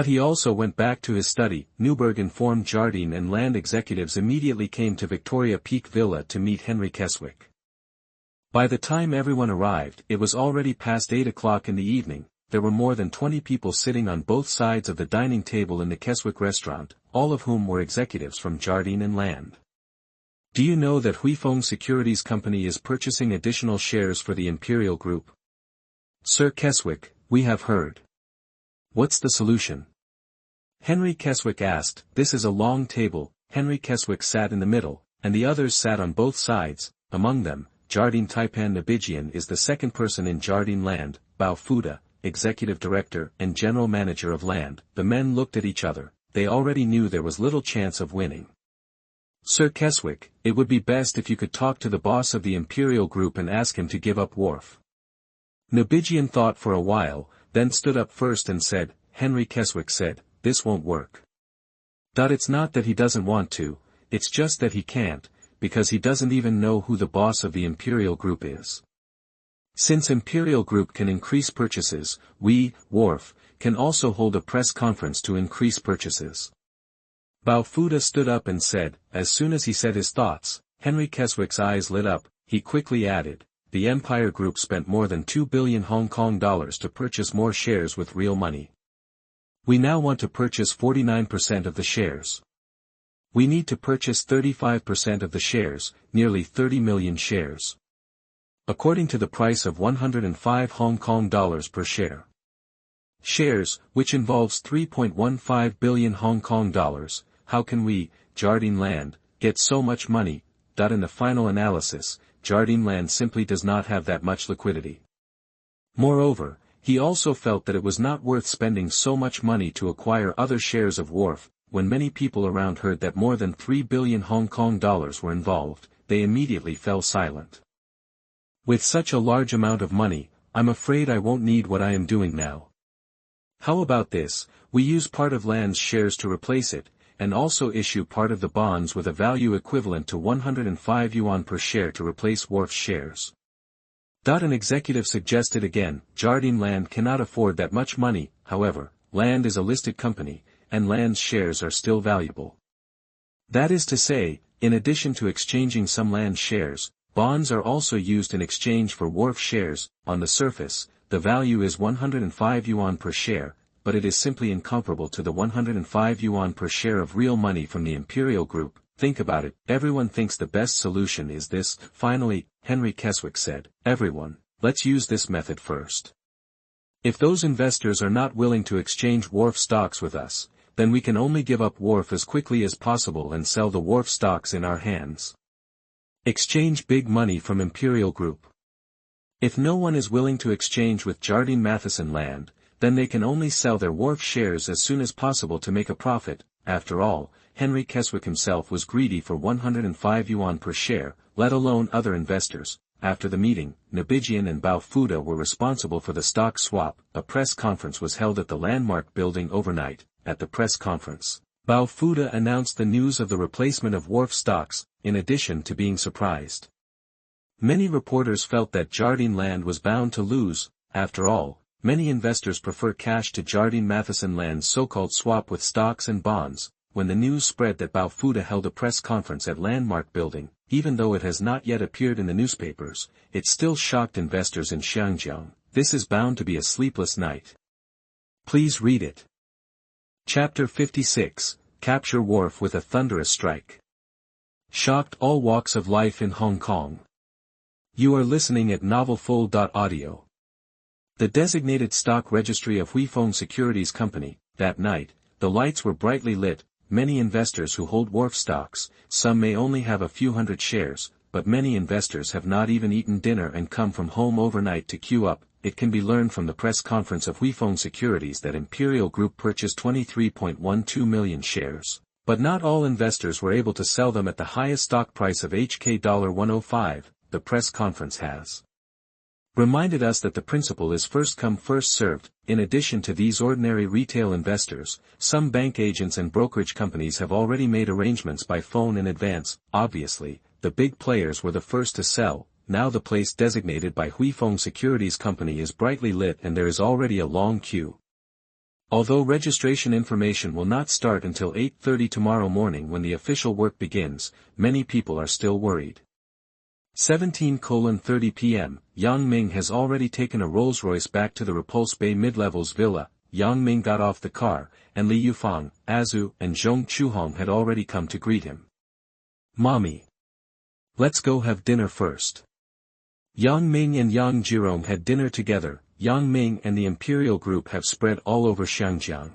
He also went back to his study. Newburgh informed Jardine and land executives immediately came to Victoria Peak Villa to meet Henry Keswick. By the time everyone arrived, it was already past 8 o'clock in the evening. There were more than 20 people sitting on both sides of the dining table in the Keswick restaurant, all of whom were executives from Jardine and Land. Do you know that Huifeng Securities Company is purchasing additional shares for the Imperial Group? Sir Keswick, we have heard. What's the solution? Henry Keswick asked. This is a long table. Henry Keswick sat in the middle, and the others sat on both sides. Among them, Jardine Taipan Nabijian is the second person in Jardine Land, Bao Fuda, Executive Director and General Manager of Land. The men looked at each other. They already knew there was little chance of winning. Sir Keswick, it would be best if you could talk to the boss of the Imperial Group and ask him to give up Wharf. Nabijian thought for a while, then stood up first and said. Henry Keswick said, this won't work. It's not that he doesn't want to, it's just that he can't, because he doesn't even know who the boss of the Imperial Group is. Since Imperial Group can increase purchases, we, Wharf, can also hold a press conference to increase purchases. Bao Fuda stood up and said. As soon as he said his thoughts, Henry Keswick's eyes lit up. He quickly added, the Empire Group spent more than 2 billion Hong Kong dollars to purchase more shares with real money. We now want to purchase 49% of the shares. We need to purchase 35% of the shares, nearly 30 million shares. According to the price of 105 Hong Kong dollars per share. Shares, which involves 3.15 billion Hong Kong dollars, how can we, Jardine Land, get so much money? In the final analysis, Jardine Land simply does not have that much liquidity. Moreover, he also felt that it was not worth spending so much money to acquire other shares of Wharf. When many people around heard that more than 3 billion Hong Kong dollars were involved, they immediately fell silent. With such a large amount of money, I'm afraid I won't need what I am doing now. How about this, we use part of Land's shares to replace it, and also issue part of the bonds with a value equivalent to 105 yuan per share to replace Wharf's shares. An executive suggested again. Jardine Land cannot afford that much money. However, Land is a listed company, and Land's shares are still valuable. That is to say, in addition to exchanging some Land shares, bonds are also used in exchange for Wharf shares. On the surface, the value is 105 yuan per share, but it is simply incomparable to the 105 yuan per share of real money from the Imperial Group. Think about it. Everyone thinks the best solution is this. Finally, Henry Keswick said, everyone, let's use this method first. If those investors are not willing to exchange Wharf stocks with us, then we can only give up Wharf as quickly as possible and sell the Wharf stocks in our hands. Exchange big money from Imperial Group. If no one is willing to exchange with Jardine Matheson Land, then they can only sell their Wharf shares as soon as possible to make a profit. After all, Henry Keswick himself was greedy for 105 yuan per share, let alone other investors. After the meeting, Nabijian and Bao Fuda were responsible for the stock swap. A press conference was held at the Landmark building overnight. At the press conference, Bao Fuda announced the news of the replacement of Wharf stocks, in addition to being surprised. Many reporters felt that Jardine Land was bound to lose. After all, many investors prefer cash to Jardine Matheson Land's so-called swap with stocks and bonds. When the news spread that Bao Fuda held a press conference at Landmark building, even though it has not yet appeared in the newspapers, it still shocked investors in Xiangjiang. This is bound to be a sleepless night. Please read it. Chapter 56, Capture Wharf with a Thunderous Strike. Shocked all walks of life in Hong Kong. You are listening at novelfull.audio. The designated stock registry of Huifeng Securities Company. That night, the lights were brightly lit. Many investors who hold Wharf stocks, some may only have a few hundred shares, but many investors have not even eaten dinner and come from home overnight to queue up. It can be learned from the press conference of Huifeng Securities that Imperial Group purchased 23.12 million shares, but not all investors were able to sell them at the highest stock price of HK$105, the press conference has reminded us that the principle is first come first served. In addition to these ordinary retail investors, some bank agents and brokerage companies have already made arrangements by phone in advance. Obviously, the big players were the first to sell. Now the place designated by Huifeng Securities Company is brightly lit and there is already a long queue. Although registration information will not start until 8:30 tomorrow morning when the official work begins, many people are still worried. 17:30 p.m., Yang Ming has already taken a Rolls-Royce back to the Repulse Bay Mid-Levels villa. Yang Ming got off the car, and Li Yufang, Azu and Zhong Chuhong had already come to greet him. Mommy. Let's go have dinner first. Yang Ming and Yang Jirong had dinner together. Yang Ming and the Imperial Group have spread all over Xiangjiang.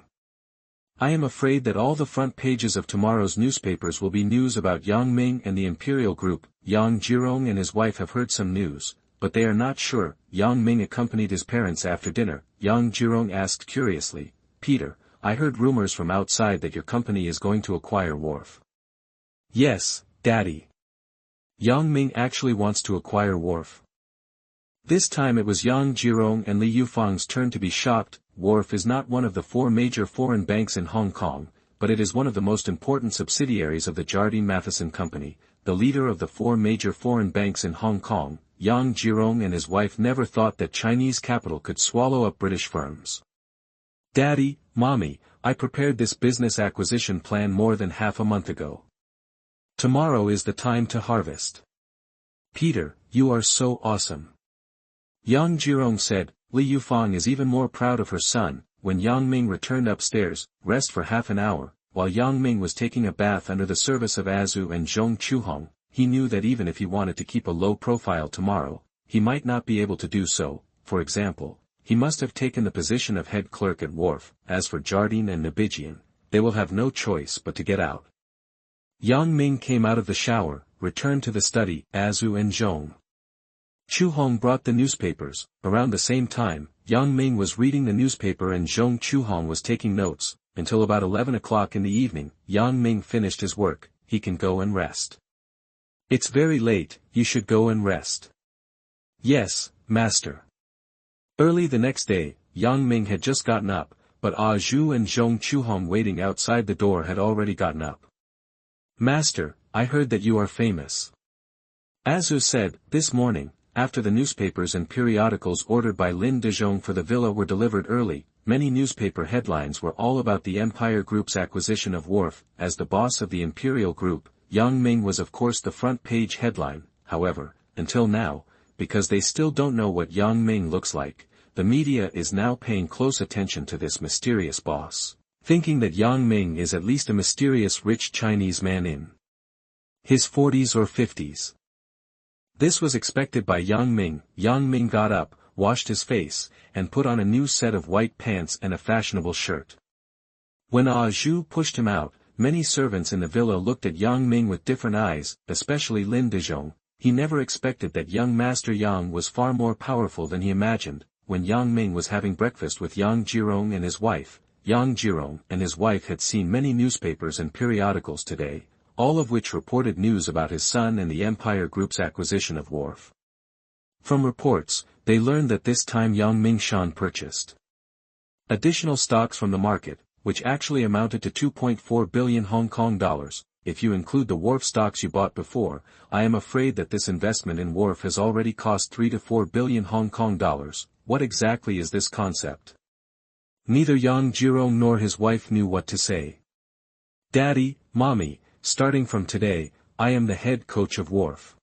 I am afraid that all the front pages of tomorrow's newspapers will be news about Yang Ming and the Imperial Group. Yang Jirong and his wife have heard some news, but they are not sure. Yang Ming accompanied his parents after dinner. Yang Jirong asked curiously, Peter, I heard rumors from outside that your company is going to acquire Wharf. Yes, Daddy. Yang Ming actually wants to acquire Wharf. This time it was Yang Jirong and Li Yufang's turn to be shocked. Wharf is not one of the four major foreign banks in Hong Kong, but it is one of the most important subsidiaries of the Jardine Matheson Company, the leader of the four major foreign banks in Hong Kong. Yang Jirong and his wife never thought that Chinese capital could swallow up British firms. Daddy, Mommy, I prepared this business acquisition plan more than half a month ago. Tomorrow is the time to harvest. Peter, you are so awesome. Yang Jirong said. Li Yufang is even more proud of her son. When Yang Ming returned upstairs, rest for half an hour, while Yang Ming was taking a bath under the service of Azu and Zhong Chuhong, he knew that even if he wanted to keep a low profile tomorrow, he might not be able to do so. For example, he must have taken the position of head clerk at Wharf. As for Jardine and Nabijian, they will have no choice but to get out. Yang Ming came out of the shower, returned to the study. Azu and Zhong Chuhong brought the newspapers. Around the same time, Yang Ming was reading the newspaper and Zhong Chuhong was taking notes. Until about 11 o'clock in the evening, Yang Ming finished his work. He can go and rest. It's very late, you should go and rest. Yes, master. Early the next day, Yang Ming had just gotten up, but Zhu and Zhong Chuhong waiting outside the door had already gotten up. Master, I heard that you are famous. Azu said, this morning, after the newspapers and periodicals ordered by Lin Dezhong for the villa were delivered early, many newspaper headlines were all about the Empire Group's acquisition of Wharf. As the boss of the Imperial Group, Yang Ming was of course the front page headline. However, until now, because they still don't know what Yang Ming looks like, the media is now paying close attention to this mysterious boss, thinking that Yang Ming is at least a mysterious rich Chinese man in his 40s or 50s. This was expected by Yang Ming. Yang Ming got up, washed his face, and put on a new set of white pants and a fashionable shirt. When Zhu pushed him out, many servants in the villa looked at Yang Ming with different eyes, especially Lin Dezhong. He never expected that young Master Yang was far more powerful than he imagined. When Yang Ming was having breakfast with Yang Jirong and his wife, Yang Jirong and his wife had seen many newspapers and periodicals today, all of which reported news about his son and the Empire Group's acquisition of Wharf. From reports, they learned that this time Yang Ming Shan purchased additional stocks from the market, which actually amounted to 2.4 billion Hong Kong dollars. If you include the Wharf stocks you bought before, I am afraid that this investment in Wharf has already cost 3 to 4 billion Hong Kong dollars. What exactly is this concept? Neither Yang Jirong nor his wife knew what to say. Daddy, Mommy, starting from today, I am the head coach of Wharf.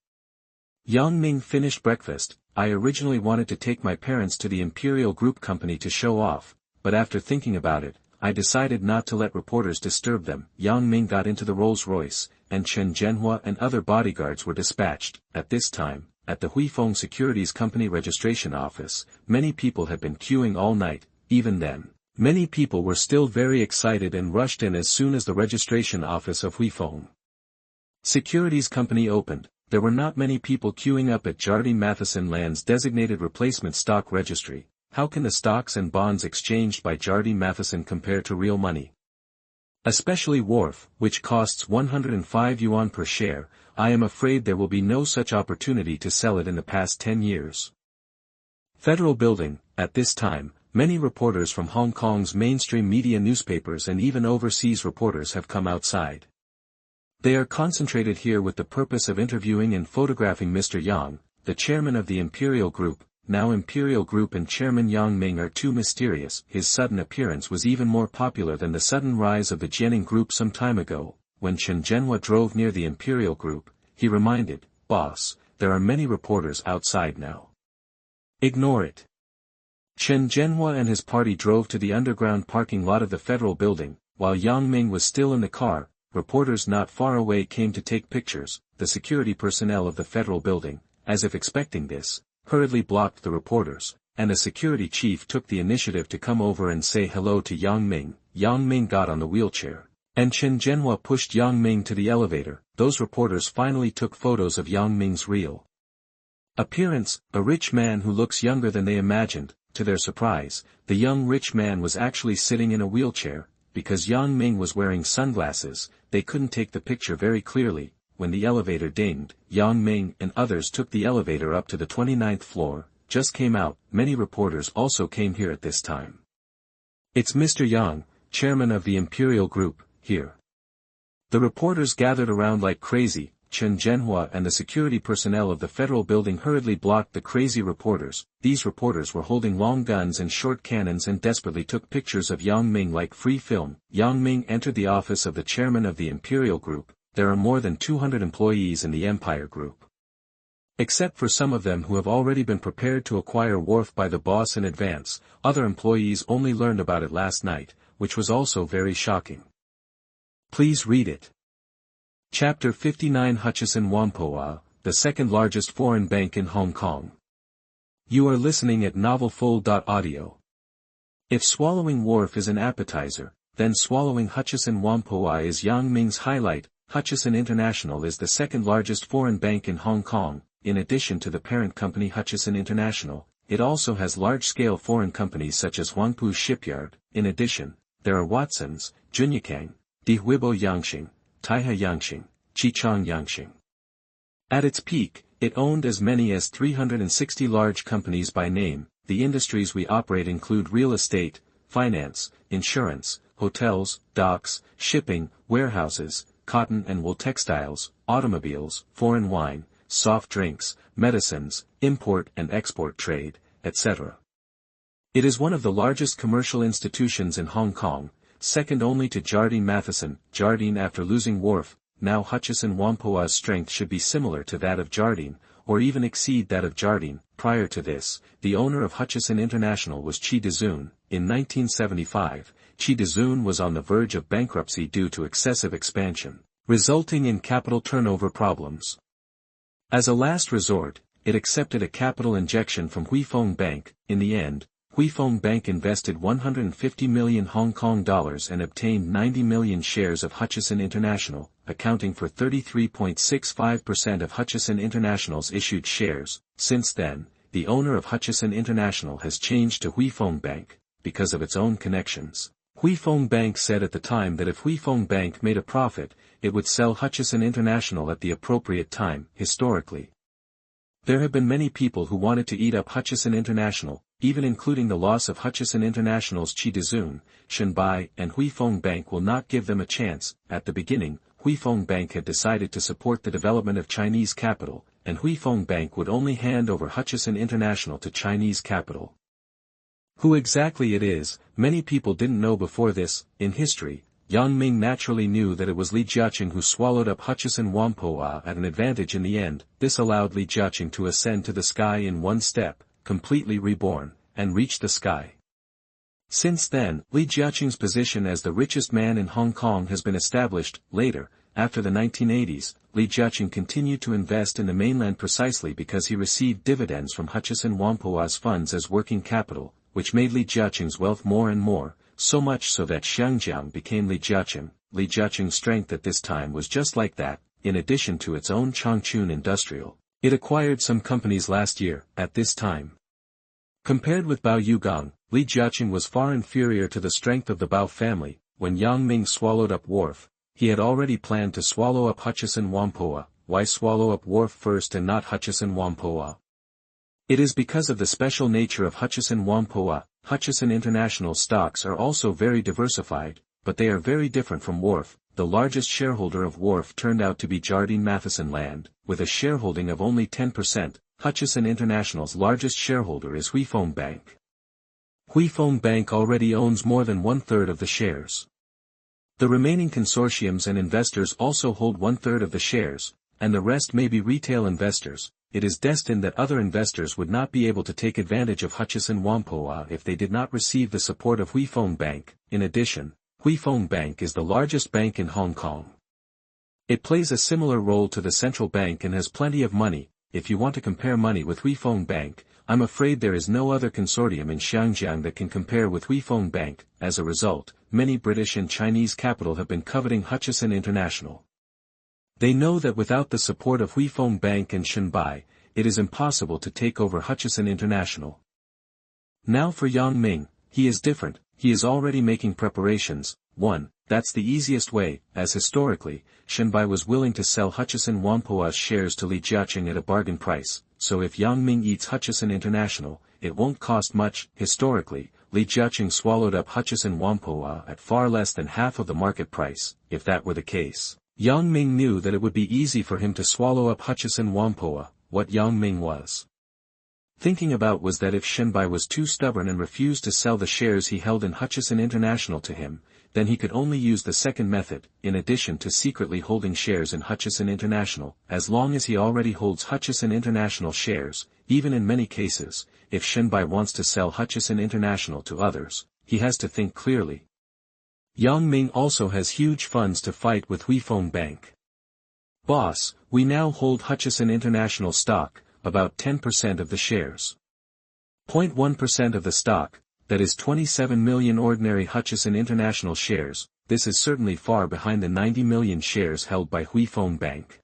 Yang Ming finished breakfast. I originally wanted to take my parents to the Imperial Group company to show off, but after thinking about it, I decided not to let reporters disturb them. Yang Ming got into the Rolls-Royce, and Chen Zhenhua and other bodyguards were dispatched. At this time, at the Huifeng Securities Company registration office, many people had been queuing all night. Even then, many people were still very excited and rushed in as soon as the registration office of Huifeng Securities Company opened. There were not many people queuing up at Jardine Matheson Land's designated replacement stock registry. How can the stocks and bonds exchanged by Jardine Matheson compare to real money? Especially Wharf, which costs 105 yuan per share. I am afraid there will be no such opportunity to sell it in the past 10 years. Federal Building. At this time, many reporters from Hong Kong's mainstream media newspapers and even overseas reporters have come outside. They are concentrated here with the purpose of interviewing and photographing Mr. Yang, the chairman of the Imperial Group. Now Imperial Group and Chairman Yang Ming are too mysterious. His sudden appearance was even more popular than the sudden rise of the Jianing Group some time ago. When Chen Zhenhua drove near the Imperial Group, he reminded, "Boss, there are many reporters outside now. Ignore it." Chen Zhenhua and his party drove to the underground parking lot of the Federal Building. While Yang Ming was still in the car, reporters not far away came to take pictures. The security personnel of the Federal Building, as if expecting this, hurriedly blocked the reporters, and a security chief took the initiative to come over and say hello to Yang Ming. Yang Ming got on the wheelchair, and Chen Zhenhua pushed Yang Ming to the elevator. Those reporters finally took photos of Yang Ming's real appearance, a rich man who looks younger than they imagined. To their surprise, the young rich man was actually sitting in a wheelchair. Because Yang Ming was wearing sunglasses, they couldn't take the picture very clearly. When the elevator dinged, Yang Ming and others took the elevator up to the 29th floor, just came out. Many reporters also came here at this time. "It's Mr. Yang, chairman of the Imperial Group, here." The reporters gathered around like crazy. Chen Zhenhua and the security personnel of the Federal Building hurriedly blocked the crazy reporters. These reporters were holding long guns and short cannons and desperately took pictures of Yang Ming like free film. Yang Ming entered the office of the chairman of the Imperial Group. There are more than 200 employees in the Empire Group. Except for some of them who have already been prepared to acquire Wharf by the boss in advance, other employees only learned about it last night, which was also very shocking. Please read it. Chapter 59 Hutchison Whampoa, the second largest foreign bank in Hong Kong. You are listening at novelfull.audio. If swallowing Wharf is an appetizer, then swallowing Hutchison Whampoa is Yang Ming's highlight. Hutchison International is the second largest foreign bank in Hong Kong. In addition to the parent company Hutchison International, it also has large-scale foreign companies such as Huangpu Shipyard. In addition, there are Watsons, Junyakang, Dihuibo Yangxing, Taihe Yangxing, Chichang Yangxing. At its peak, it owned as many as 360 large companies by name. The industries we operate include real estate, finance, insurance, hotels, docks, shipping, warehouses, cotton and wool textiles, automobiles, foreign wine, soft drinks, medicines, import and export trade, etc. It is one of the largest commercial institutions in Hong Kong, second only to Jardine Matheson. Jardine after losing Wharf. Now Hutchison Whampoa's strength should be similar to that of Jardine, or even exceed that of Jardine. Prior to this, the owner of Hutchison International was Chi Dezun. In 1975, Chi Dezun was on the verge of bankruptcy due to excessive expansion, resulting in capital turnover problems. As a last resort, it accepted a capital injection from Huifeng Bank. In the end, Huifeng Bank invested 150 million Hong Kong dollars and obtained 90 million shares of Hutchison International, accounting for 33.65% of Hutchison International's issued shares. Since then, the owner of Hutchison International has changed to Huifeng Bank, because of its own connections. Huifeng Bank said at the time that if Huifeng Bank made a profit, it would sell Hutchison International at the appropriate time. Historically, there have been many people who wanted to eat up Hutchison International, even including the loss of Hutchison International's Chi Dezun, Shen Bi, and Huifeng Bank will not give them a chance. At the beginning, Huifeng Bank had decided to support the development of Chinese capital, and Huifeng Bank would only hand over Hutchison International to Chinese capital. Who exactly it is, many people didn't know before this. In history, Yang Ming naturally knew that it was Li Jiaqing who swallowed up Hutchison Whampoa at an advantage in the end. This allowed Li Jiaqing to ascend to the sky in one step, completely reborn, and reach the sky. Since then, Li Jiaqing's position as the richest man in Hong Kong has been established. Later, after the 1980s, Li Jiaqing continued to invest in the mainland precisely because he received dividends from Hutchison Whampoa's funds as working capital, which made Li Jiaqing's wealth more and more, so much so that Xiangjiang became Li Jiaqing. Li Jiaqing's strength at this time was just like that. In addition to its own Changchun Industrial, it acquired some companies last year, at this time. Compared with Bao Yugang, Li Jiaqing was far inferior to the strength of the Bao family. When Yang Ming swallowed up Wharf, he had already planned to swallow up Hutchison Whampoa. Why swallow up Wharf first and not Hutchison Whampoa? It is because of the special nature of Hutchison Whampoa. Hutchison International stocks are also very diversified, but they are very different from Wharf. The largest shareholder of Wharf turned out to be Jardine Matheson Land, with a shareholding of only 10%. Hutchison International's largest shareholder is Huifeng Bank. Huifeng Bank already owns more than one-third of the shares. The remaining consortiums and investors also hold one-third of the shares, and the rest may be retail investors. It is destined that other investors would not be able to take advantage of Hutchison Whampoa if they did not receive the support of Huifeng Bank. In addition, Huifeng Bank is the largest bank in Hong Kong. It plays a similar role to the central bank and has plenty of money. If you want to compare money with Huifeng Bank, I'm afraid there is no other consortium in Xiangjiang that can compare with Huifeng Bank. As a result, many British and Chinese capital have been coveting Hutchison International. They know that without the support of Huifeng Bank and Shen Bi, it is impossible to take over Hutchison International. Now for Yang Ming, he is different. He is already making preparations. 1. That's the easiest way, as historically, Shen Bi was willing to sell Hutchison Whampoa's shares to Li Jiaqing at a bargain price, so if Yang Ming eats Hutchison International, it won't cost much. Historically, Li Jiaqing swallowed up Hutchison Whampoa at far less than half of the market price. If that were the case, Yang Ming knew that it would be easy for him to swallow up Hutchison Whampoa. What Yang Ming was thinking about was that if Shen Bi was too stubborn and refused to sell the shares he held in Hutchison International to him, then he could only use the second method. In addition to secretly holding shares in Hutchison International, as long as he already holds Hutchison International shares, even in many cases, if Shen Bi wants to sell Hutchison International to others, he has to think clearly. Yang Ming also has huge funds to fight with Huifeng Bank. Boss, we now hold Hutchison International stock, about 10% of the shares. 0.1% of the stock, that is 27 million ordinary Hutchison International shares. This is certainly far behind the 90 million shares held by Huifeng Bank.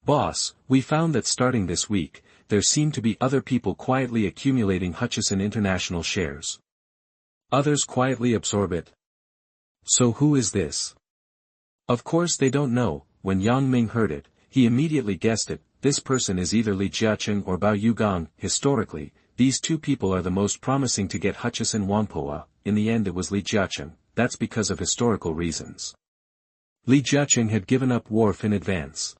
Boss, we found that starting this week, there seem to be other people quietly accumulating Hutchison International shares. Others quietly absorb it. So who is this? Of course they don't know. When Yang Ming heard it, he immediately guessed it. This person is either Li Jiaqing or Bao Yugang. Historically, these two people are the most promising to get Hutchison Whampoa. In the end it was Li Jiaqing. That's because of historical reasons. Li Jiaqing had given up Wharf in advance.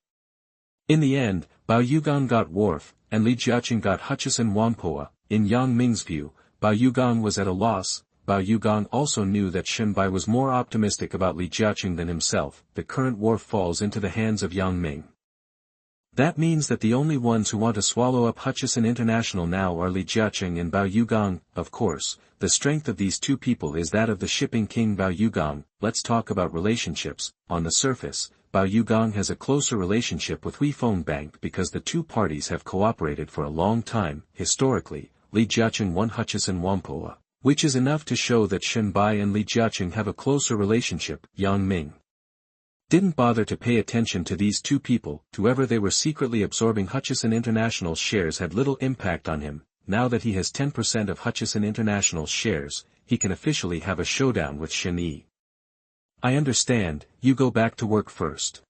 In the end, Bao Yugang got Wharf, and Li Jiaqing got Hutchison Whampoa. In Yang Ming's view, Bao Yugang was at a loss. Bao Yugang also knew that Shen Bi was more optimistic about Li Jiaqing than himself. The current Wharf falls into the hands of Yang Ming. That means that the only ones who want to swallow up Hutchison International now are Li Jiaqing and Bao Yugang. Of course, the strength of these two people is that of the shipping king Bao Yugang. Let's talk about relationships. On the surface, Bao Yugang has a closer relationship with Huifeng Bank because the two parties have cooperated for a long time. Historically, Li Jiaqing won Hutchison Whampoa, which is enough to show that Shen Bi and Li Jiaqing have a closer relationship. Yang Ming didn't bother to pay attention to these two people. Whoever they were secretly absorbing Hutchison International's shares had little impact on him. Now that he has 10% of Hutchison International's shares, he can officially have a showdown with Shen Yi. I understand, you go back to work first.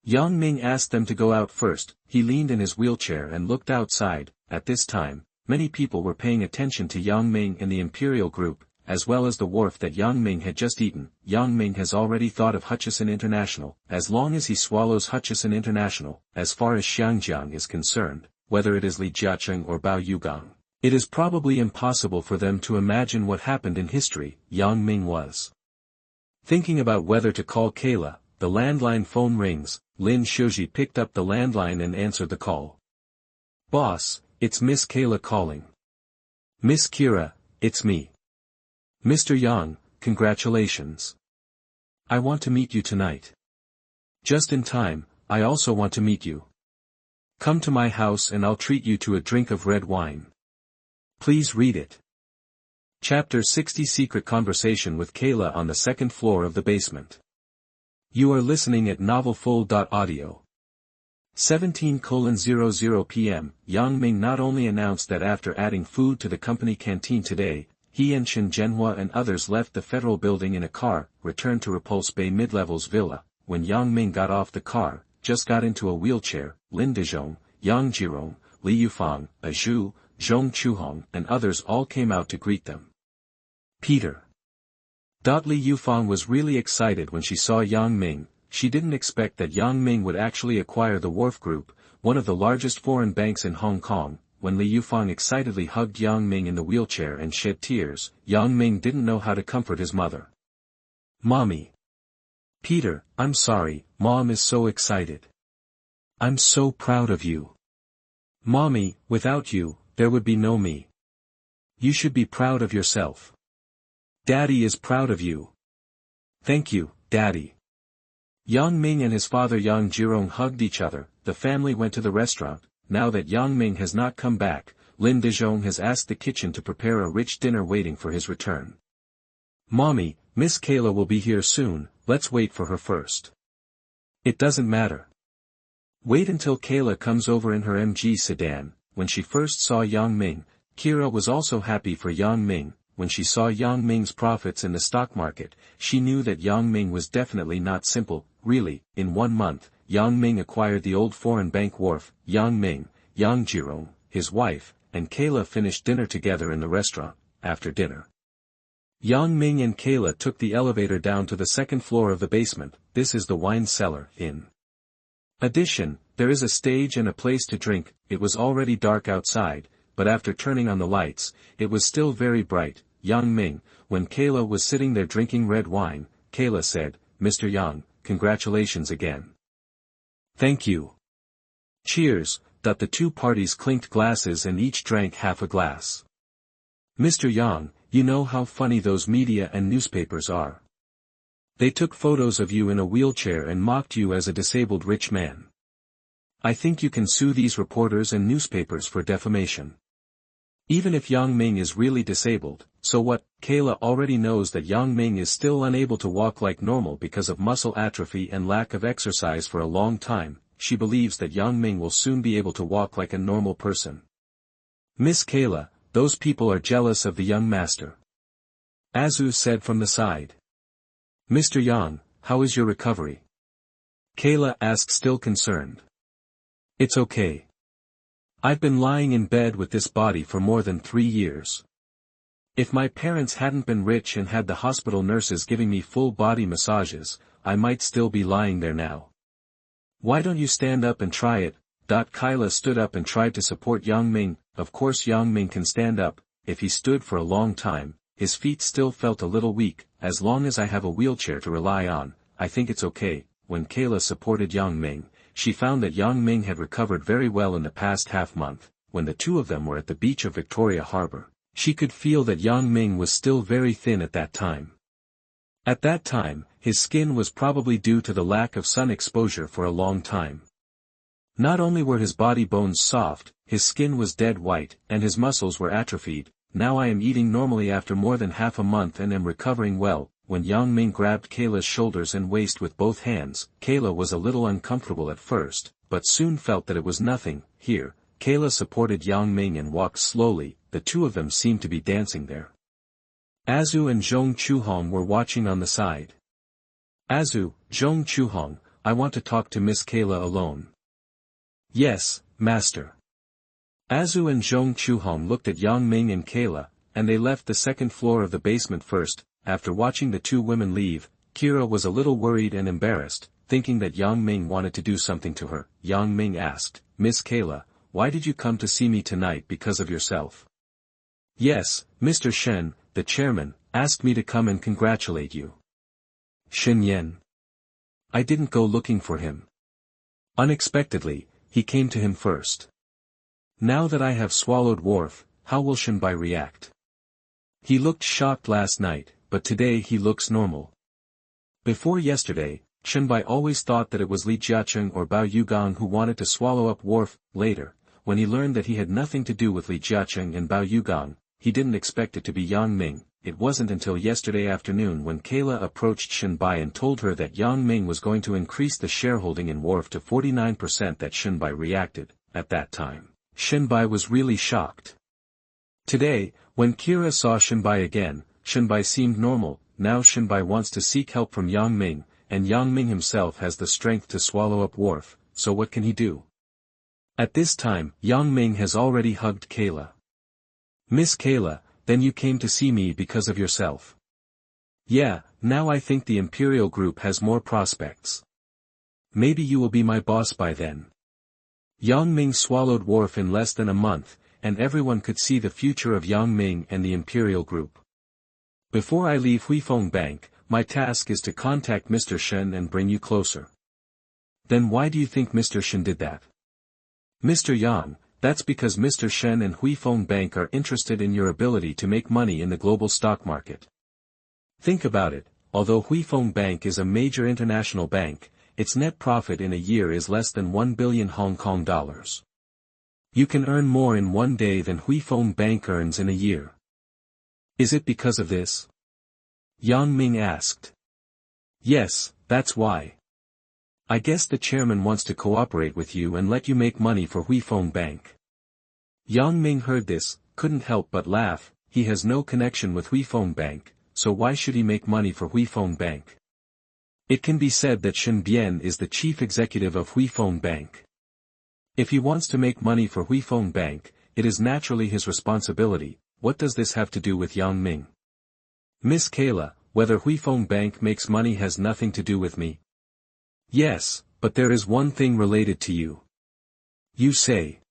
Yang Ming asked them to go out first. He leaned in his wheelchair and looked outside. At this time, many people were paying attention to Yang Ming and the Imperial Group, as well as the Wharf that Yang Ming had just eaten. Yang Ming has already thought of Hutchison International. As long as he swallows Hutchison International, as far as Xiangjiang is concerned, whether it is Li Jiaqing or Bao Yugang, it is probably impossible for them to imagine what happened in history. Yang Ming was thinking about whether to call Kayla. The landline phone rings. Lin Shoji picked up the landline and answered the call. Boss, it's Miss Kayla calling. Miss Kira, it's me. Mr. Yang, congratulations. I want to meet you tonight. Just in time, I also want to meet you. Come to my house and I'll treat you to a drink of red wine. Please read it. Chapter 60 Secret Conversation with Kayla on the second floor of the basement. You are listening at novelfull.audio. 17:00 p.m., Yang Ming not only announced that after adding food to the company canteen today, he and Shen Zhenhua and others left the federal building in a car, returned to Repulse Bay Mid-Levels Villa. When Yang Ming got off the car, just got into a wheelchair, Lin Dezhong, Yang Jirong, Li Yufang, Zhu, Zhong Chuhong and others all came out to greet them. Peter. Li Yufang was really excited when she saw Yang Ming. She didn't expect that Yang Ming would actually acquire the Wharf Group, one of the largest foreign banks in Hong Kong. When Li Yufang excitedly hugged Yang Ming in the wheelchair and shed tears, Yang Ming didn't know how to comfort his mother. Mommy. Peter, I'm sorry, Mom is so excited. I'm so proud of you. Mommy, without you, there would be no me. You should be proud of yourself. Daddy is proud of you. Thank you, Daddy. Yang Ming and his father Yang Jirong hugged each other. The family went to the restaurant. Now that Yang Ming has not come back, Lin Dezhong has asked the kitchen to prepare a rich dinner waiting for his return. Mommy, Miss Kayla will be here soon, let's wait for her first. It doesn't matter. Wait until Kayla comes over in her MG sedan. When she first saw Yang Ming, Kira was also happy for Yang Ming. When she saw Yang Ming's profits in the stock market, she knew that Yang Ming was definitely not simple. Really, in 1 month, Yang Ming acquired the old foreign bank Wharf. Yang Ming, Yang Jirong, his wife, and Kayla finished dinner together in the restaurant. After dinner, Yang Ming and Kayla took the elevator down to the second floor of the basement. This is the wine cellar. In addition, there is a stage and a place to drink. It was already dark outside, but after turning on the lights, it was still very bright. Yang Ming, when Kayla was sitting there drinking red wine, Kayla said, Mr. Yang, congratulations again. Thank you. Cheers. The two parties clinked glasses and each drank half a glass. Mr. Yang, you know how funny those media and newspapers are. They took photos of you in a wheelchair and mocked you as a disabled rich man. I think you can sue these reporters and newspapers for defamation. Even if Yang Ming is really disabled, so what? Kayla already knows that Yang Ming is still unable to walk like normal because of muscle atrophy and lack of exercise for a long time. She believes that Yang Ming will soon be able to walk like a normal person. Miss Kayla, those people are jealous of the young master. Azu said from the side. Mr. Yang, how is your recovery? Kayla asked, still concerned. It's okay. I've been lying in bed with this body for more than 3 years. If my parents hadn't been rich and had the hospital nurses giving me full body massages, I might still be lying there now. Why don't you stand up and try it? Kayla stood up and tried to support Yang Ming. Of course Yang Ming can stand up. If he stood for a long time, his feet still felt a little weak. As long as I have a wheelchair to rely on, I think it's okay. When Kayla supported Yang Ming, she found that Yang Ming had recovered very well in the past half-month. When the two of them were at the beach of Victoria Harbor, she could feel that Yang Ming was still very thin at that time. At that time, his skin was probably due to the lack of sun exposure for a long time. Not only were his body bones soft, his skin was dead white, and his muscles were atrophied. Now I am eating normally after more than half a month and am recovering well. When Yang Ming grabbed Kayla's shoulders and waist with both hands, Kayla was a little uncomfortable at first, but soon felt that it was nothing. Here, Kayla supported Yang Ming and walked slowly. The two of them seemed to be dancing there. Azu and Zhong Chuhong were watching on the side. Azu, Zhong Chuhong, I want to talk to Miss Kayla alone. Yes, master. Azu and Zhong Chuhong looked at Yang Ming and Kayla, and they left the second floor of the basement first. After watching the two women leave, Kira was a little worried and embarrassed, thinking that Yang Ming wanted to do something to her. Yang Ming asked, Miss Kayla, why did you come to see me tonight? Because of yourself? Yes, Mr. Shen, the chairman, asked me to come and congratulate you. Shen Yan. I didn't go looking for him. Unexpectedly, he came to him first. Now that I have swallowed Wharf, how will Shen Bi react? He looked shocked last night, but today he looks normal. Before yesterday, Shen Bi always thought that it was Li Jiaqing or Bao Yugang who wanted to swallow up Wharf. Later, when he learned that he had nothing to do with Li Jiaqing and Bao Yugang, he didn't expect it to be Yang Ming. It wasn't until yesterday afternoon when Kayla approached Shen Bi and told her that Yang Ming was going to increase the shareholding in Wharf to 49% that Shen Bi reacted. At that time, Shen Bi was really shocked. Today, when Kira saw Shen Bi again, Shen Bi seemed normal. Now Shen Bi wants to seek help from Yang Ming, and Yang Ming himself has the strength to swallow up Wharf, so what can he do? At this time, Yang Ming has already hugged Kayla. Miss Kayla, then you came to see me because of yourself. Yeah, now I think the Imperial Group has more prospects. Maybe you will be my boss by then. Yang Ming swallowed Wharf in less than a month, and everyone could see the future of Yang Ming and the Imperial Group. Before I leave Huifeng Bank, my task is to contact Mr. Shen and bring you closer. Then why do you think Mr. Shen did that? Mr. Yang, that's because Mr. Shen and Huifeng Bank are interested in your ability to make money in the global stock market. Think about it, although Huifeng Bank is a major international bank, its net profit in a year is less than 1 billion Hong Kong dollars. You can earn more in one day than Huifeng Bank earns in a year. Is it because of this? Yang Ming asked. Yes, that's why. I guess the chairman wants to cooperate with you and let you make money for Huifeng Bank. Yang Ming heard this, couldn't help but laugh. He has no connection with Huifeng Bank, so why should he make money for Huifeng Bank? It can be said that Shen Bian is the chief executive of Huifeng Bank. If he wants to make money for Huifeng Bank, it is naturally his responsibility. What does this have to do with Yang Ming? Miss Kayla, whether Huifeng Bank makes money has nothing to do with me. Yes, but there is one thing related to you. You say.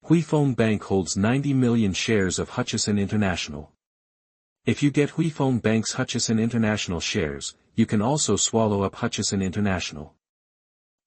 Huifeng Bank holds 90 million shares of Hutchison International. If you get Huifeng Bank's Hutchison International shares, you can also swallow up Hutchison International.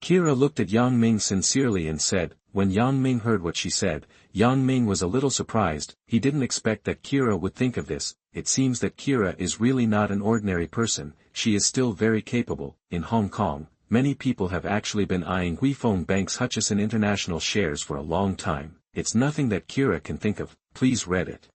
Kira looked at Yang Ming sincerely and said, when Yang Ming heard what she said, Yang Ming was a little surprised. He didn't expect that Kira would think of this. It seems that Kira is really not an ordinary person, she is still very capable. In Hong Kong, many people have actually been eyeing Huifeng Bank's Hutchison International shares for a long time. It's nothing that Kira can think of. Please read it.